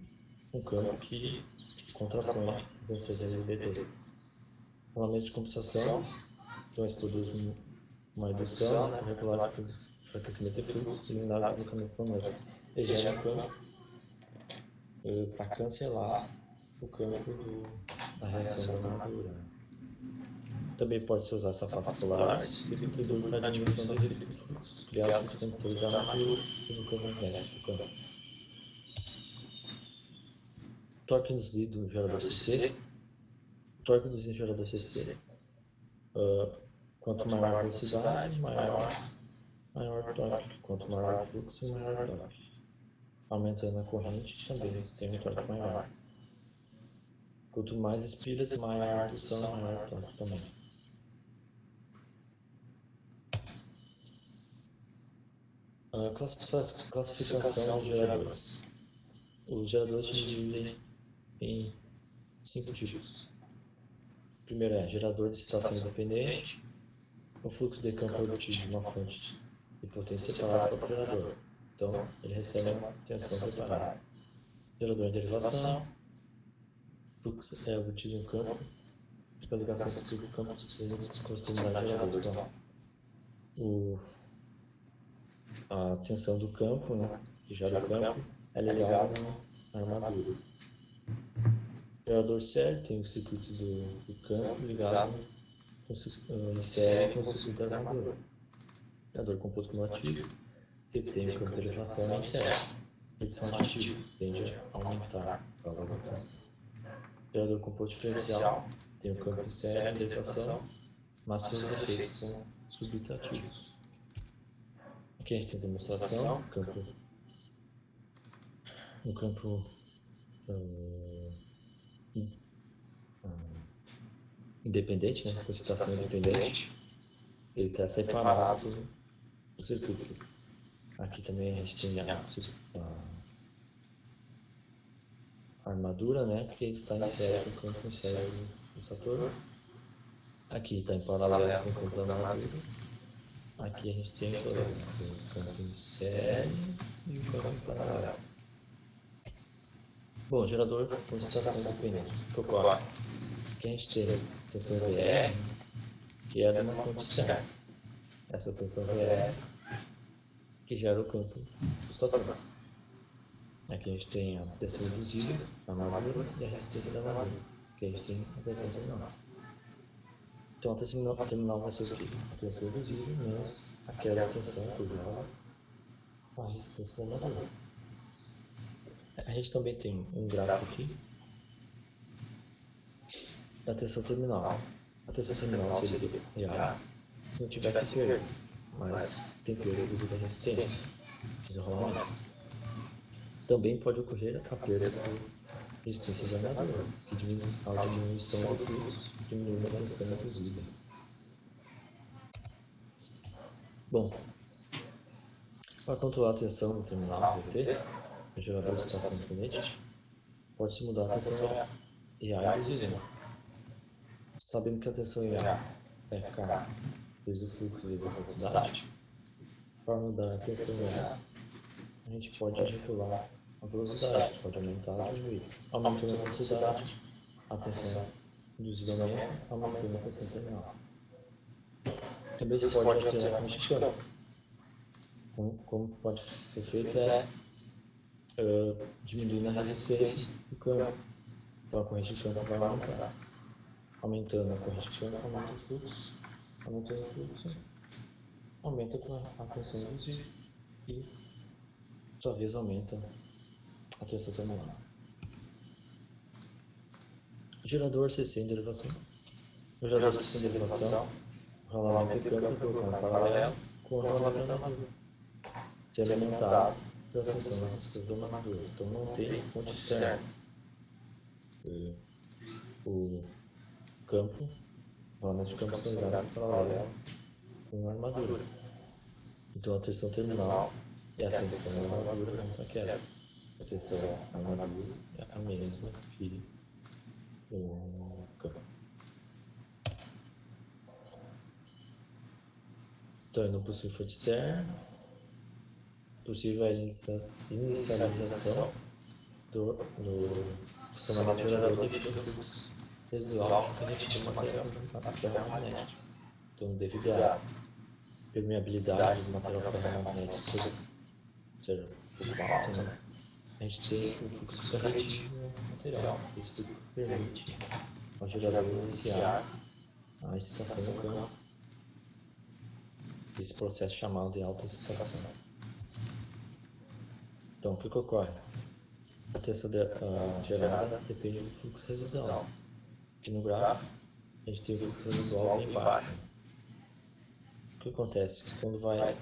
campo que contrapõe as tensões do LVDT. Normalmente de compensação, então eles produzem uma indução para regular o enfraquecimento de fluxo e eliminar o deslocamento plano. Eles geram um campo para cancelar o campo da reação da armadura. Também pode-se usar sapatos polares e contribuir para a diminuição do efeito de fluxo criado pelos condutores da armadura e no campo magnético do campo. Torque induzido no gerador CC. O torque induzido no gerador CC, quanto maior a velocidade, maior torque. Quanto maior o fluxo, maior torque. Aumentando a corrente, também tem um torque maior. Quanto mais espiras, maior a indução, maior torque também. Classificação de geradores. Os geradores se dividem em 5 tipos. O primeiro é gerador de excitação independente. O fluxo de campo é obtido de uma fonte de potência separada para o gerador. Então, ele recebe uma tensão separada. Gerador de derivação. O fluxo é obtido em um campo pela ligação do campo com as terminais geradores. Então, a tensão do campo, né, que gera o campo, é ligada na armadura. O gerador série tem o circuito do campo ligado em série com o circuito da armadura. O gerador composto cumulativo tem o campo de elevação em série. Redução aditiva tende a aumentar a causa da potência. O gerador composto diferencial tem o campo em série de elevação, mas seus efeitos são subtrativos. Aqui a gente tem demonstração, um campo independente, né, com excitação independente, ele está separado do circuito. Aqui também a gente tem a armadura, né, que está em série com o campo em série do Saturno. Aqui está em paralelo com o campo da armadura. Aqui a gente tem o campo em série e o campo em paralelo. Bom, gerador com excitação independente. Aqui a gente tem a tensão VR, que é de uma fonte externa. Essa tensão VR que gera o campo do Saturno. Aqui a gente tem a tensão induzida, a armadura e a resistência da armadura. Aqui a gente tem a tensão terminal. Então a tensão terminal vai ser o quê? A tensão induzida menos aquela tensão cruzada com a resistência da armadura. A gente também tem um gráfico aqui da tensão terminal. A tensão terminal seria se não tivesse perda, mas tem perda devido à resistência, desenrolamento. Também pode ocorrer a perda resistência da armadura, que diminui a diminuição do fluxo, diminuindo a tensão induzida. Bom, para controlar a tensão no terminal VT, o gerador de estação independente, pode-se mudar a tensão EA induzida. Sabendo que a tensão EA é K vezes o fluxo vezes a velocidade, para mudar a tensão EA, a gente pode regular a velocidade, pode aumentar ou diminuir. Aumentando a velocidade, a tensão induzida aumenta, aumentando a tensão terminal. Também se pode alterar a corrente de campo. Como pode ser feito é diminuindo a resistência do campo. Então a corrente de campo vai aumentar. Aumentando a corrente de campo, aumenta o fluxo. Aumentando o fluxo, aumenta a tensão induzida e, por sua vez, aumenta a tensão terminal. Gerador CC em derivação. O gerador CC em derivação, o rolamento de campo é colocado em paralelo com o rolamento da armadura. Se alimentado pela tensão das escovas da armadura. Então não tem fonte externa. O campo, o rolamento de campo está ligado em paralelo com a armadura. Então a tensão terminal e a tensão da armadura não são queda. A tensão da armadura é a mesma que o campo. Então ele não possui fonte externa. Possível a inicialização do funcionamento do gerador devido ao fluxo residual que a gente tem material ferromagnético. Então, devido à permeabilidade do material ferromagnético ser um pouco alta, né? A gente tem o fluxo corretivo no material. Isso permite ao gerador iniciar a excitação no campo. Esse processo chamado de autoexcitação. Então, o que ocorre? A tensão gerada depende do fluxo residual. Aqui no gráfico, a gente tem o fluxo residual bem baixo. O que acontece? Quando vai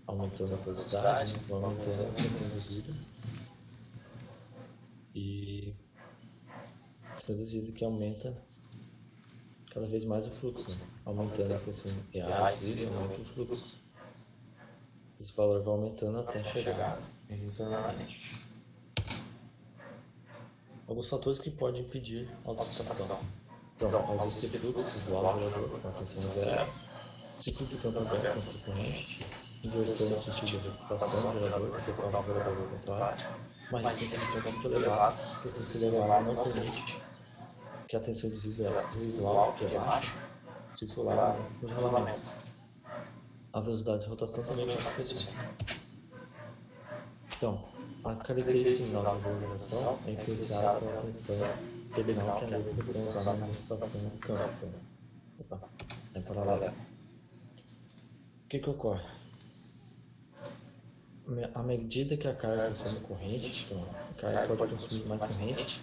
aumentando a velocidade, vai aumentando a tensão induzida e reduzida que aumenta cada vez mais o fluxo, né? Aumentando a tensão EA induzida, aumenta o fluxo. Esse valor vai aumentando até chegar em nível permanente. Alguns fatores que podem impedir a autoexcitação. Então, a ausência de fluxo visual do gerador com a tensão zero, ciclo de campo aberto contra corrente, inversão no sentido de recuperação do gerador, que ocorre no gerador ao contrário, uma resistência de campo muito elevada, resistência elevada não permite que a tensão visual, que é baixa, circular nos rolamentos. A velocidade de rotação também é baixa pressão. Então, a característica da valorização é influenciada pela tensão terminal, que é a mesma tensão usada na rotação do campo. Opa, é paralelo. O que ocorre? À medida que a carga consome corrente, então, a carga pode consumir mais corrente,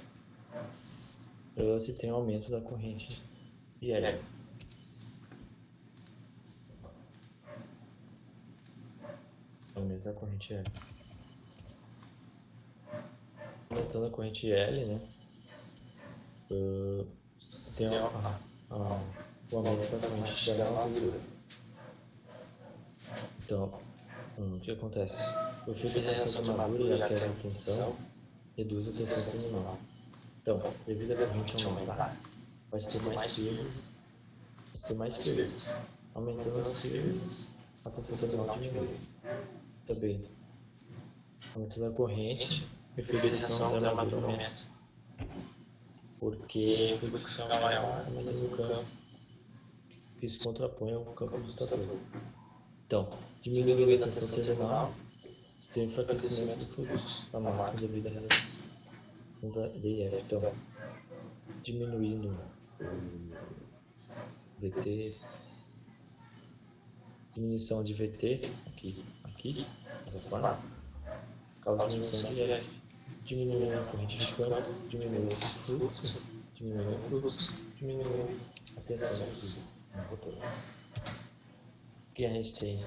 se tem um aumento da corrente IL. Aumento da corrente L. Aumentando a corrente L, né? Tem o aumento da corrente da armadura. Então, o que acontece? O efeito da reação da armadura e a queda de tensão reduz a tensão terminal. Então, devido à corrente aumentar, vai se ter mais perdas. Aumentando as perdas, a tensão terminal diminui. Também, aumentando a corrente, o efeito de tensão da armadura aumenta. Porque o fluxo é maior, menos o campo que se contrapõe ao campo do estator. Então, diminuindo a tensão terminal, tem enfraquecimento do fluxo da máquina devido à redução da DF. Então, diminuindo o VT, diminuição de VT, aqui, dessa forma, causa diminuição de F, diminuindo a corrente de campo, diminuindo o fluxo, diminuindo a tensão do motor. Aqui a gente tem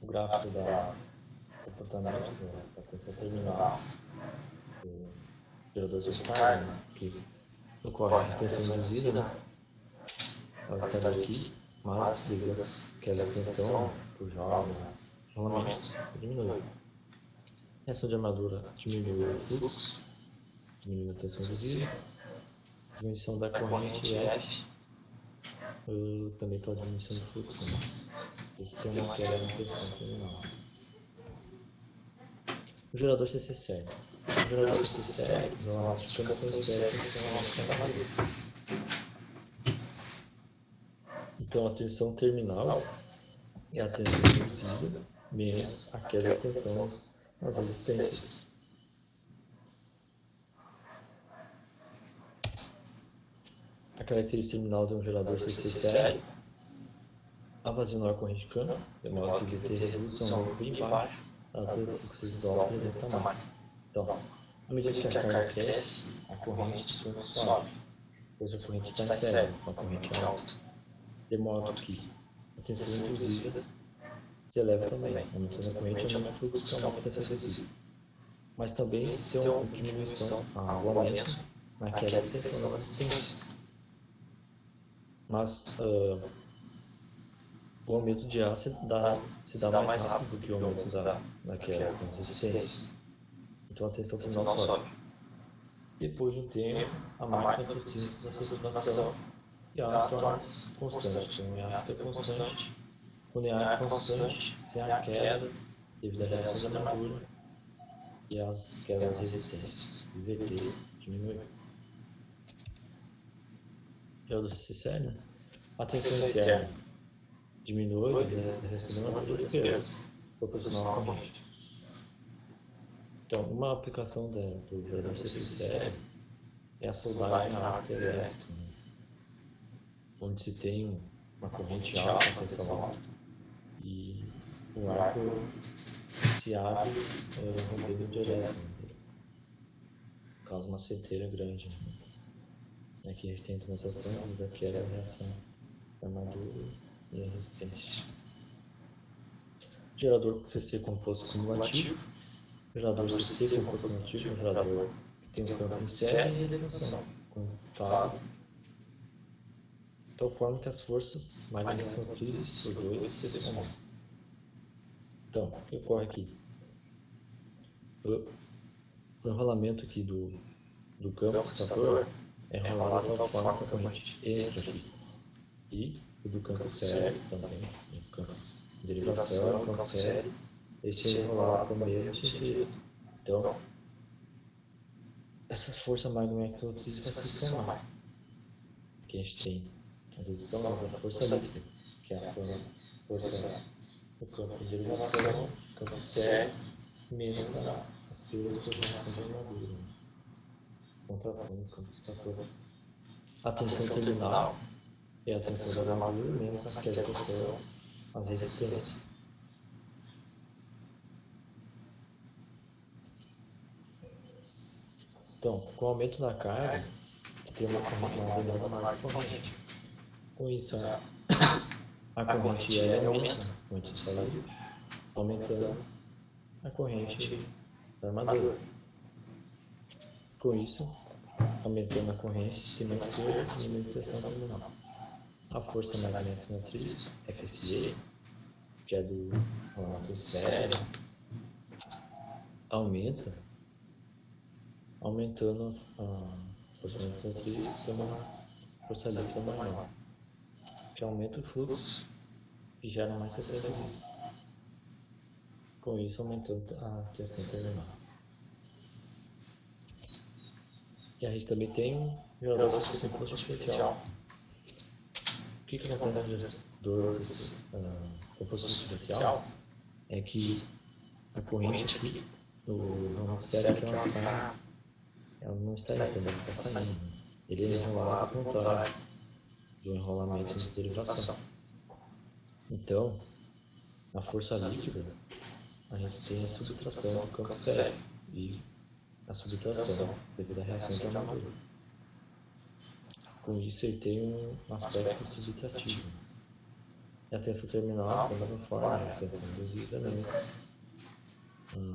o gráfico da comportamento da tensão terminal do gerador de carga, né? Que ocorre a tensão induzida, né? Ela estaria aqui, mas devido àquela tensão por rolamentos, diminui. Reação de armadura diminui o fluxo, diminui a tensão induzida, diminuição da corrente F, também pode diminuição do fluxo, né? Esse tem uma queda na tensão terminal. O gerador CC sério. O gerador CC sério, normalmente o campo foi sério com a armadura. Então a tensão terminal é a tensão induzida menos a queda de tensão nas resistências. A característica terminal de um gerador CC sério, a vazio na corrente de câmbio, de modo que o VT reduz seu número bem baixo, a altura do fluxo residual desse tamanho. Então, à medida que a carga cresce, a corrente de câmbio sobe, pois a corrente está em série com a corrente alta, de modo que a tensão induzida se eleva também, aumentando a corrente e aumenta o fluxo que aumenta a tensão induzida. Mas também se tem uma diminuição, o aumento na queda de tensão nas resistências. Mas o aumento de A se dá mais rápido do que o aumento da queda das resistências. Então a tensão terminal sobe. Depois de um tempo, a máquina aproxima da saturação e a torna-se constante. Então, a fica constante. Quando a é constante, tem a queda devido à reação da armadura e as quedas de resistências. O VT diminui. Já do CC, né? A tensão interna diminui devido à reação da armadura e perdas proporcional à corrente. Então, uma aplicação do gerador CC é a soldagem a arco elétrico, né? Onde se tem uma corrente alta, uma tensão alta, e o arco se abre rompendo direto, né? Causa uma seteira grande, né? Aqui a gente tem a demonstração da queda da reação da armadura e a resistência. Gerador CC composto cumulativo. Gerador CC composto cumulativo é um gerador que tem um campo em série e elevação contável, de tal forma que as forças magnetomotrizes por dois se somam. Então, o que ocorre aqui? O enrolamento aqui do campo extrator é enrolado de tal forma que a corrente entra aqui. E o do campo sério também, o campo de derivação, o campo sério, este é enrolado para o mesmo sentido. Então, essa força magnetomotrizes vai se somar. Aqui a gente tem a redução da força líquida, que é a força do campo de derivação, campo sério, menos as teorias por reação de armadura, contrapondo o campo extrator. A tensão terminal é a tensão da armadura menos a queda de tensão, as resistências. Então, com o aumento da carga, você tem uma demanda maior de corrente. Com isso, a corrente L aumenta, a corrente de saída, aumentando a corrente da armadura. Com isso, aumentando a corrente, tem mais perda e menos tensão terminal. A força magneto-motriz, FSE, que é do rolamento sério, aumentando a força magneto-motriz, tem uma força líquida maior, que aumenta o fluxo e gera mais tensão. Com isso, aumentando a tensão terminal. E a gente também tem um gerador CC composto diferencial. O que acontece no gerador composto diferencial é que a corrente aqui no sério que ela não está entrando, ela está saindo. Ele é enrolado ao contrário do enrolamento de derivação. Então, na força líquida, a gente tem a subtração do campo sério e a subtração devido à reação de armadura. Com isso, ele tem um aspecto subtrativo. E a tensão terminal, da mesma forma, a tensão induzida menos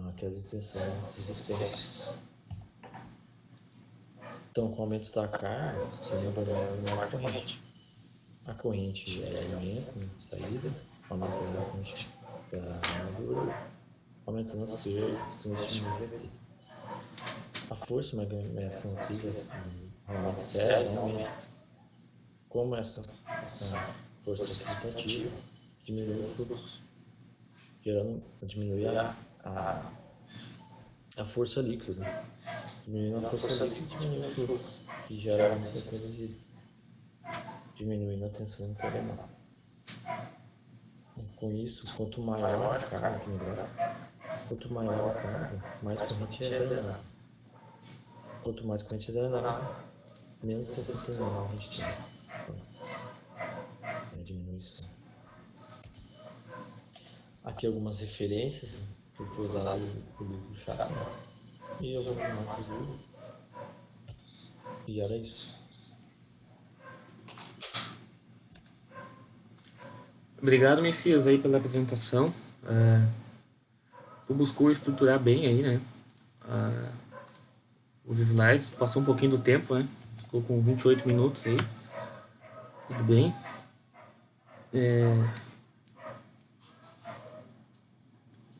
aquelas extensões resistentes. Então, com o aumento da carga, você não vai dar uma corrente. A corrente gera aumento na saída, aumentando a corrente da armadura, aumentando as perdas, com isso diminui o VT. A força magnética motriz realmente séria aumenta. Como essa força é subtrativa, diminui o fluxo, diminui a força líquida. Né? Diminuindo a força líquida, diminui o fluxo, que gera a iniciação resíduo, diminuindo a tensão interna. Com isso, quanto maior a carga aqui no gráfico, quanto maior a carga, mais corrente é drenada. Quanto mais corrente é drenada, menos tensão terminal a gente tem. Então, diminui isso. Aqui algumas referências que foi usado no livro Chakra e algumas marcas do livro. E era isso. Obrigado, Messias, aí pela apresentação. Tu buscou estruturar bem aí, né? Os slides, passou um pouquinho do tempo, né? Ficou com 28 minutos aí. Tudo bem.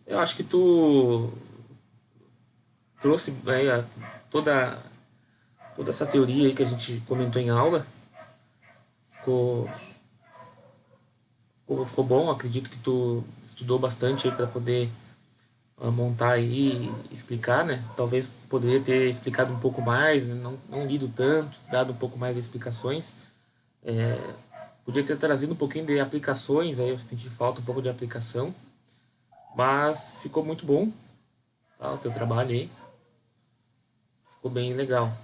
Eu acho que tu trouxe aí toda essa teoria aí que a gente comentou em aula. Ficou bom, acredito que tu estudou bastante aí para poder montar aí e explicar, né? Talvez poderia ter explicado um pouco mais, né? Não lido tanto, dado um pouco mais de explicações. Podia ter trazido um pouquinho de aplicações, aí eu senti falta um pouco de aplicação, mas ficou muito bom, tá? O teu trabalho aí ficou bem legal.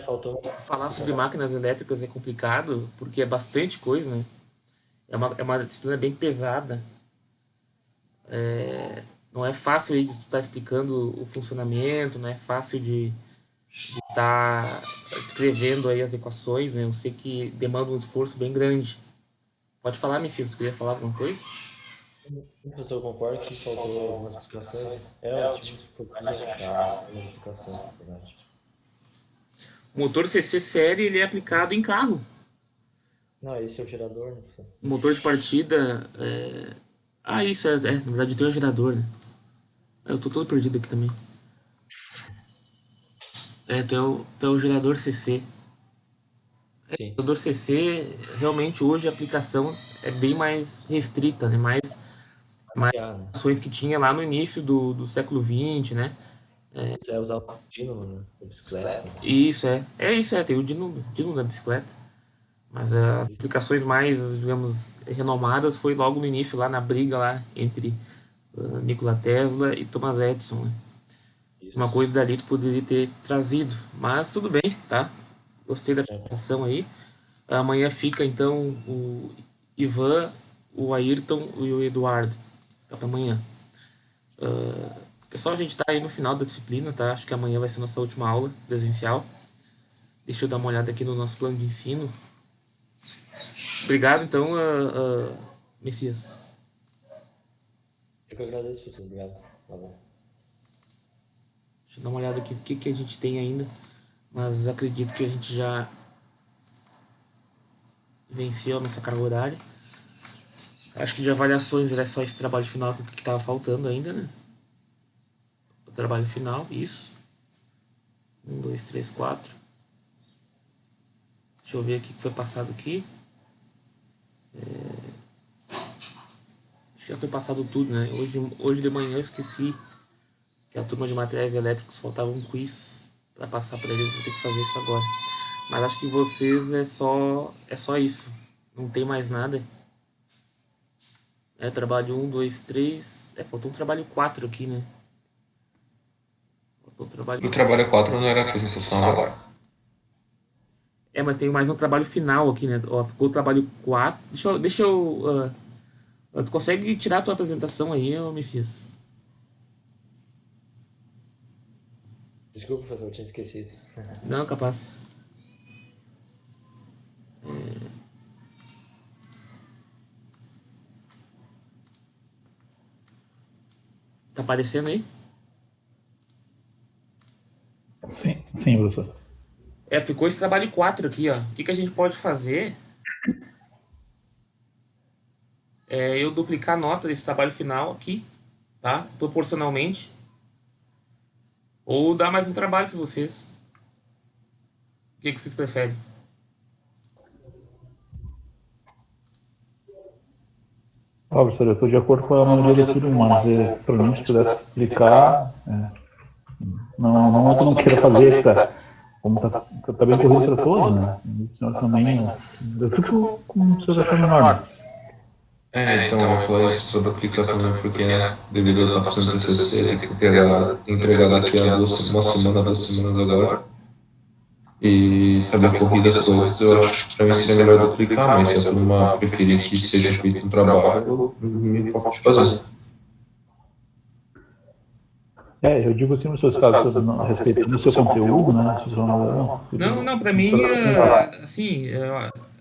Faltou. Falar sobre máquinas elétricas é complicado, porque é bastante coisa, né? É uma disciplina bem pesada. Não é fácil aí de tu estar explicando o funcionamento, não é fácil de estar descrevendo aí as equações, né? Eu sei que demanda um esforço bem grande. Pode falar, Messias, tu queria falar alguma coisa? Professor, eu concordo que faltou algumas explicações. Eu tive dificuldade de achar algumas explicações, na verdade. O motor CC série ele é aplicado em carro. Não, esse é o gerador, né, professor? O motor de partida isso, na verdade tem um gerador, né? Eu tô todo perdido aqui também. Tu é o gerador CC. Sim. O gerador CC, realmente hoje a aplicação é bem mais restrita, né? Mais Né? ações que tinha lá no início do século XX, né? Você vai usar o dínamo, né? A bicicleta. Né? Isso, tem o dínamo da bicicleta. Mas as aplicações mais, digamos, renomadas foi logo no início, lá na briga lá entre Nikola Tesla e Thomas Edison. Né? Uma coisa dali tu poderia ter trazido, mas tudo bem, tá? Gostei da apresentação aí. Amanhã fica então o Ivan, o Ayrton e o Eduardo. Fica para amanhã. Pessoal, a gente tá aí no final da disciplina, tá? Acho que amanhã vai ser nossa última aula presencial. Deixa eu dar uma olhada aqui no nosso plano de ensino. Obrigado, então, Messias. Eu que agradeço, professor. Obrigado. Tá bom. Deixa eu dar uma olhada aqui no que a gente tem ainda. Mas acredito que a gente já venceu a nossa carga horária. Acho que de avaliações era só esse trabalho final que estava faltando ainda, né? O trabalho final, isso. 1, 2, 3, 4. Deixa eu ver aqui o que foi passado aqui. Acho que já foi passado tudo, né? Hoje de manhã eu esqueci que a turma de materiais elétricos faltava um quiz para passar para eles. Vou ter que fazer isso agora. Mas acho que vocês é só isso. Não tem mais nada. Trabalho 1, 2, 3. Faltou um trabalho 4 aqui, né? Faltou um trabalho. O trabalho 4 não era a apresentação agora. Mas tem mais um trabalho final aqui, né? Ó, ficou o trabalho 4. Deixa eu. Tu consegue tirar a tua apresentação aí, ô Messias? Desculpa, professor, eu tinha esquecido. Não, capaz. aparecendo aí? Sim, professor. Ficou esse trabalho 4 aqui, ó. O que a gente pode fazer é eu duplicar a nota desse trabalho final aqui, tá? Proporcionalmente. Ou dar mais um trabalho para vocês. O que vocês preferem? Professor, eu estou de acordo com a maioria da turma, mas para mim, se pudesse explicar, não é que eu não queira fazer, como tá bem corrido para todos, né? O senhor também, eu fico com o senhor achando menor. Então eu vou falar isso para duplicar também, porque, né, devido a eu estar fazendo TCC, tem que entregar daqui a uma semana, 2 semanas agora. E tá bem corrida as coisas, eu acho que para mim seria melhor duplicar, mas se a turma preferir que seja feito um trabalho, eu me importo de fazer. Eu digo assim, nos seus casos, respeitando o seu conteúdo, né? Não, para mim, assim,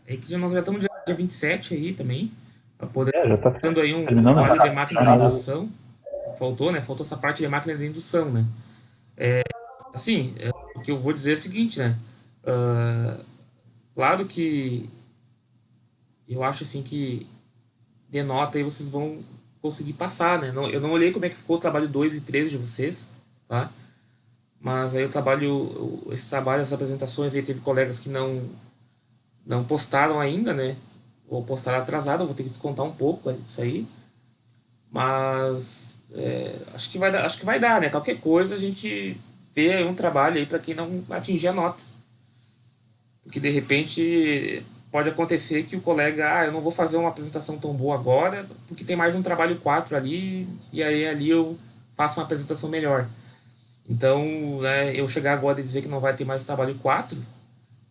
é que nós já estamos dia 27 aí também, para poder já tá dando aí um terminando trabalho de máquina de indução. Faltou, né? Faltou essa parte de máquina de indução, né? Assim, o que eu vou dizer é o seguinte, né? Claro que eu acho assim que de nota aí vocês vão conseguir passar, né? Eu não olhei como é que ficou o trabalho 2 e 3 de vocês, tá? Mas aí essas apresentações aí teve colegas que não postaram ainda, né? Ou postaram atrasado, eu vou ter que descontar um pouco isso aí. Mas acho que vai dar, né? Qualquer coisa a gente vê aí um trabalho aí para quem não atingir a nota. Porque de repente pode acontecer que o colega, eu não vou fazer uma apresentação tão boa agora, porque tem mais um trabalho 4 ali, e aí ali eu faço uma apresentação melhor. Então, né, eu chegar agora e dizer que não vai ter mais trabalho 4,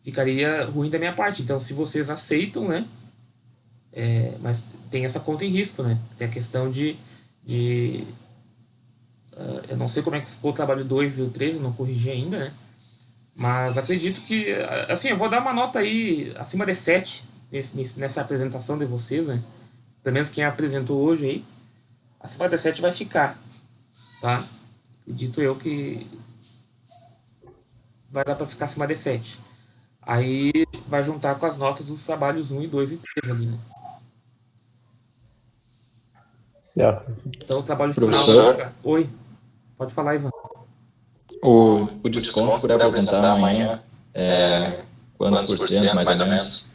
ficaria ruim da minha parte. Então, se vocês aceitam, né, mas tem essa conta em risco, né? Tem a questão eu não sei como é que ficou o trabalho 2 e o 3, eu não corrigi ainda, né? Mas acredito que, assim, eu vou dar uma nota aí acima de 7 nessa apresentação de vocês, né? Pelo menos quem apresentou hoje aí, acima de 7 vai ficar, tá? Acredito eu que vai dar para ficar acima de 7. Aí vai juntar com as notas dos trabalhos 1, 2 e 3 ali, né? Certo. Então o trabalho Professor? final vai ficar. Oi, pode falar, Ivan. O desconto por apresentar amanhã é quantos por cento, mais ou menos?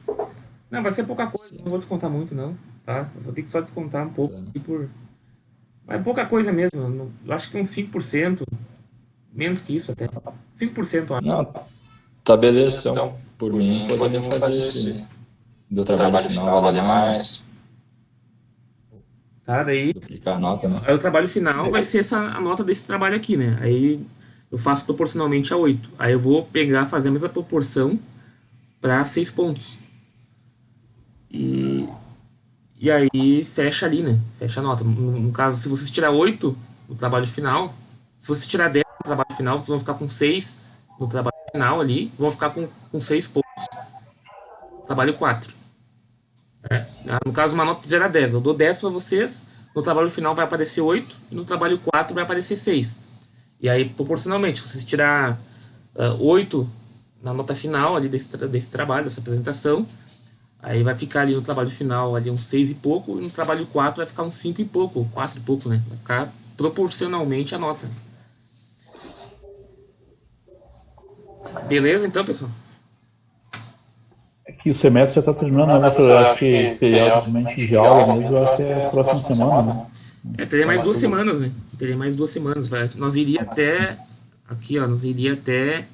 Não, vai ser pouca coisa, não vou descontar muito, não, tá? Eu vou ter que só descontar um pouco aqui Mas pouca coisa mesmo, eu acho que uns 5%, menos que isso até. 5%, eu acho. Não, tá beleza, então. Por mim, podemos fazer esse do trabalho final, valer mais, Tá, daí duplicar a nota, né? aí o trabalho final vai ser a nota desse trabalho aqui, né? Aí eu faço proporcionalmente a 8. Aí eu vou fazer a mesma proporção para 6 pontos. E aí fecha ali, né? Fecha a nota. No caso, se você tirar 8 no trabalho final, se você tirar 10 no trabalho final, vocês vão ficar com 6 no trabalho final ali, vão ficar com 6 pontos. Trabalho 4. No caso, uma nota de 0 a 10. Eu dou 10 para vocês, no trabalho final vai aparecer 8, e no trabalho 4 vai aparecer 6. E aí, proporcionalmente, se vocês tirar 8 na nota final ali desse trabalho, dessa apresentação, aí vai ficar ali no trabalho final ali uns 6 e pouco, e no trabalho 4 vai ficar uns 5 e pouco, 4 e pouco, né? Vai ficar proporcionalmente a nota. Beleza, então, pessoal? Que o semestre já está terminando, né, professor? Eu acho que periodicamente de aula mesmo, eu acho que é a próxima semana, né? Teria mais 2 semanas, né? Teria mais 2 semanas. Nós iria até... Aqui, ó, nós iria até...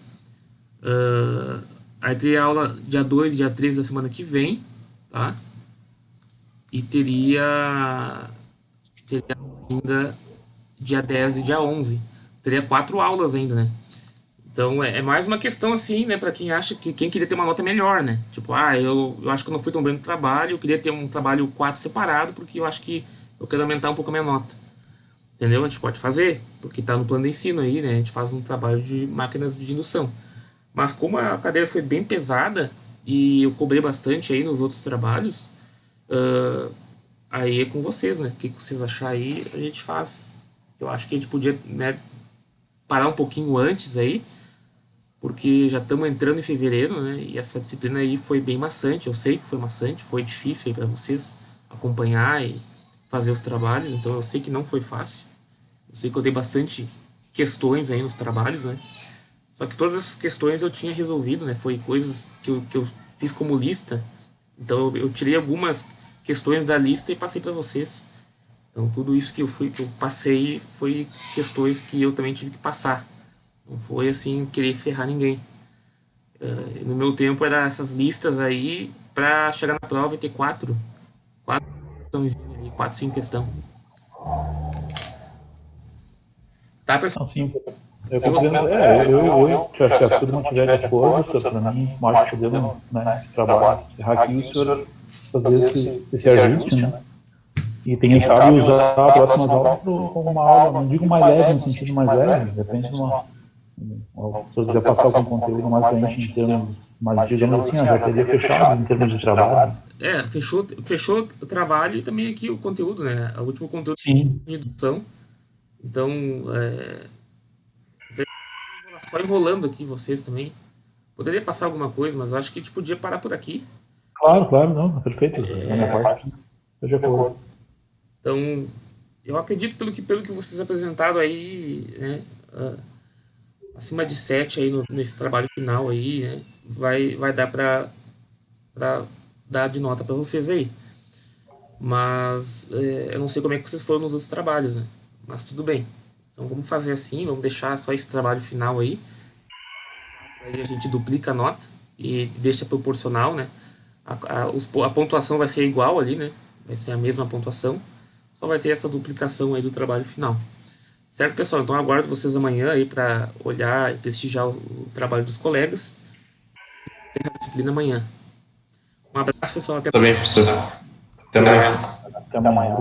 aí teria aula dia 2 e dia 3 da semana que vem, tá? E teria ainda dia 10 e dia 11. Teria 4 aulas ainda, né? Então é mais uma questão assim, né, para quem acha que quem queria ter uma nota melhor, né? Tipo, eu acho que eu não fui tão bem no trabalho, eu queria ter um trabalho 4 separado, porque eu acho que eu quero aumentar um pouco a minha nota. Entendeu? A gente pode fazer, porque tá no plano de ensino aí, né? A gente faz um trabalho de máquinas de indução. Mas como a cadeira foi bem pesada e eu cobrei bastante aí nos outros trabalhos, aí é com vocês, né? O que vocês acharem aí, a gente faz. Eu acho que a gente podia, né, parar um pouquinho antes aí, porque já estamos entrando em fevereiro, né? E essa disciplina aí foi bem maçante. Eu sei que foi maçante, foi difícil aí para vocês acompanhar e fazer os trabalhos. Então eu sei que não foi fácil. Eu sei que eu dei bastante questões aí nos trabalhos, né? Só que todas essas questões eu tinha resolvido, né? Foi coisas que eu fiz como lista. Então eu tirei algumas questões da lista e passei para vocês. Então tudo isso que eu passei foi questões que eu também tive que passar. Não foi assim querer ferrar ninguém. No meu tempo era essas listas aí para chegar na prova e ter quatro questões ali, quatro, cinco questões. Tá, pessoal? Não, sim, eu Se você compreendo. Se a turma estiver de acordo, para mim, acho que podemos, né, trabalhar, errar aqui, o senhor fazer esse ajuste, né? E quem sabe usar a próxima aula como uma aula, não digo mais leve, no sentido mais leve, depende de uma. Se eu quiser passar algum conteúdo mais pra gente em termos, mas digamos assim, já teria fechado em termos de trabalho. Fechou o trabalho e também aqui o conteúdo, né? O último conteúdo Sim. de redução. Então, só enrolando aqui vocês também. Poderia passar alguma coisa, mas eu acho que a gente podia parar por aqui. Claro, não, perfeito. Da minha parte, estou de acordo. Então, eu acredito pelo que vocês apresentaram aí, né? Acima de 7 aí nesse trabalho final aí, né? Vai dar para dar de nota para vocês aí. Mas eu não sei como é que vocês foram nos outros trabalhos, né? Mas tudo bem. Então vamos fazer assim, vamos deixar só esse trabalho final aí. Aí a gente duplica a nota e deixa proporcional, né? A pontuação vai ser igual ali, né? Vai ser a mesma pontuação. Só vai ter essa duplicação aí do trabalho final. Certo, pessoal? Então aguardo vocês amanhã aí para olhar e prestigiar o trabalho dos colegas. Tem a disciplina amanhã. Um abraço, pessoal. Até Tá bem, professor. Até amanhã. Até amanhã.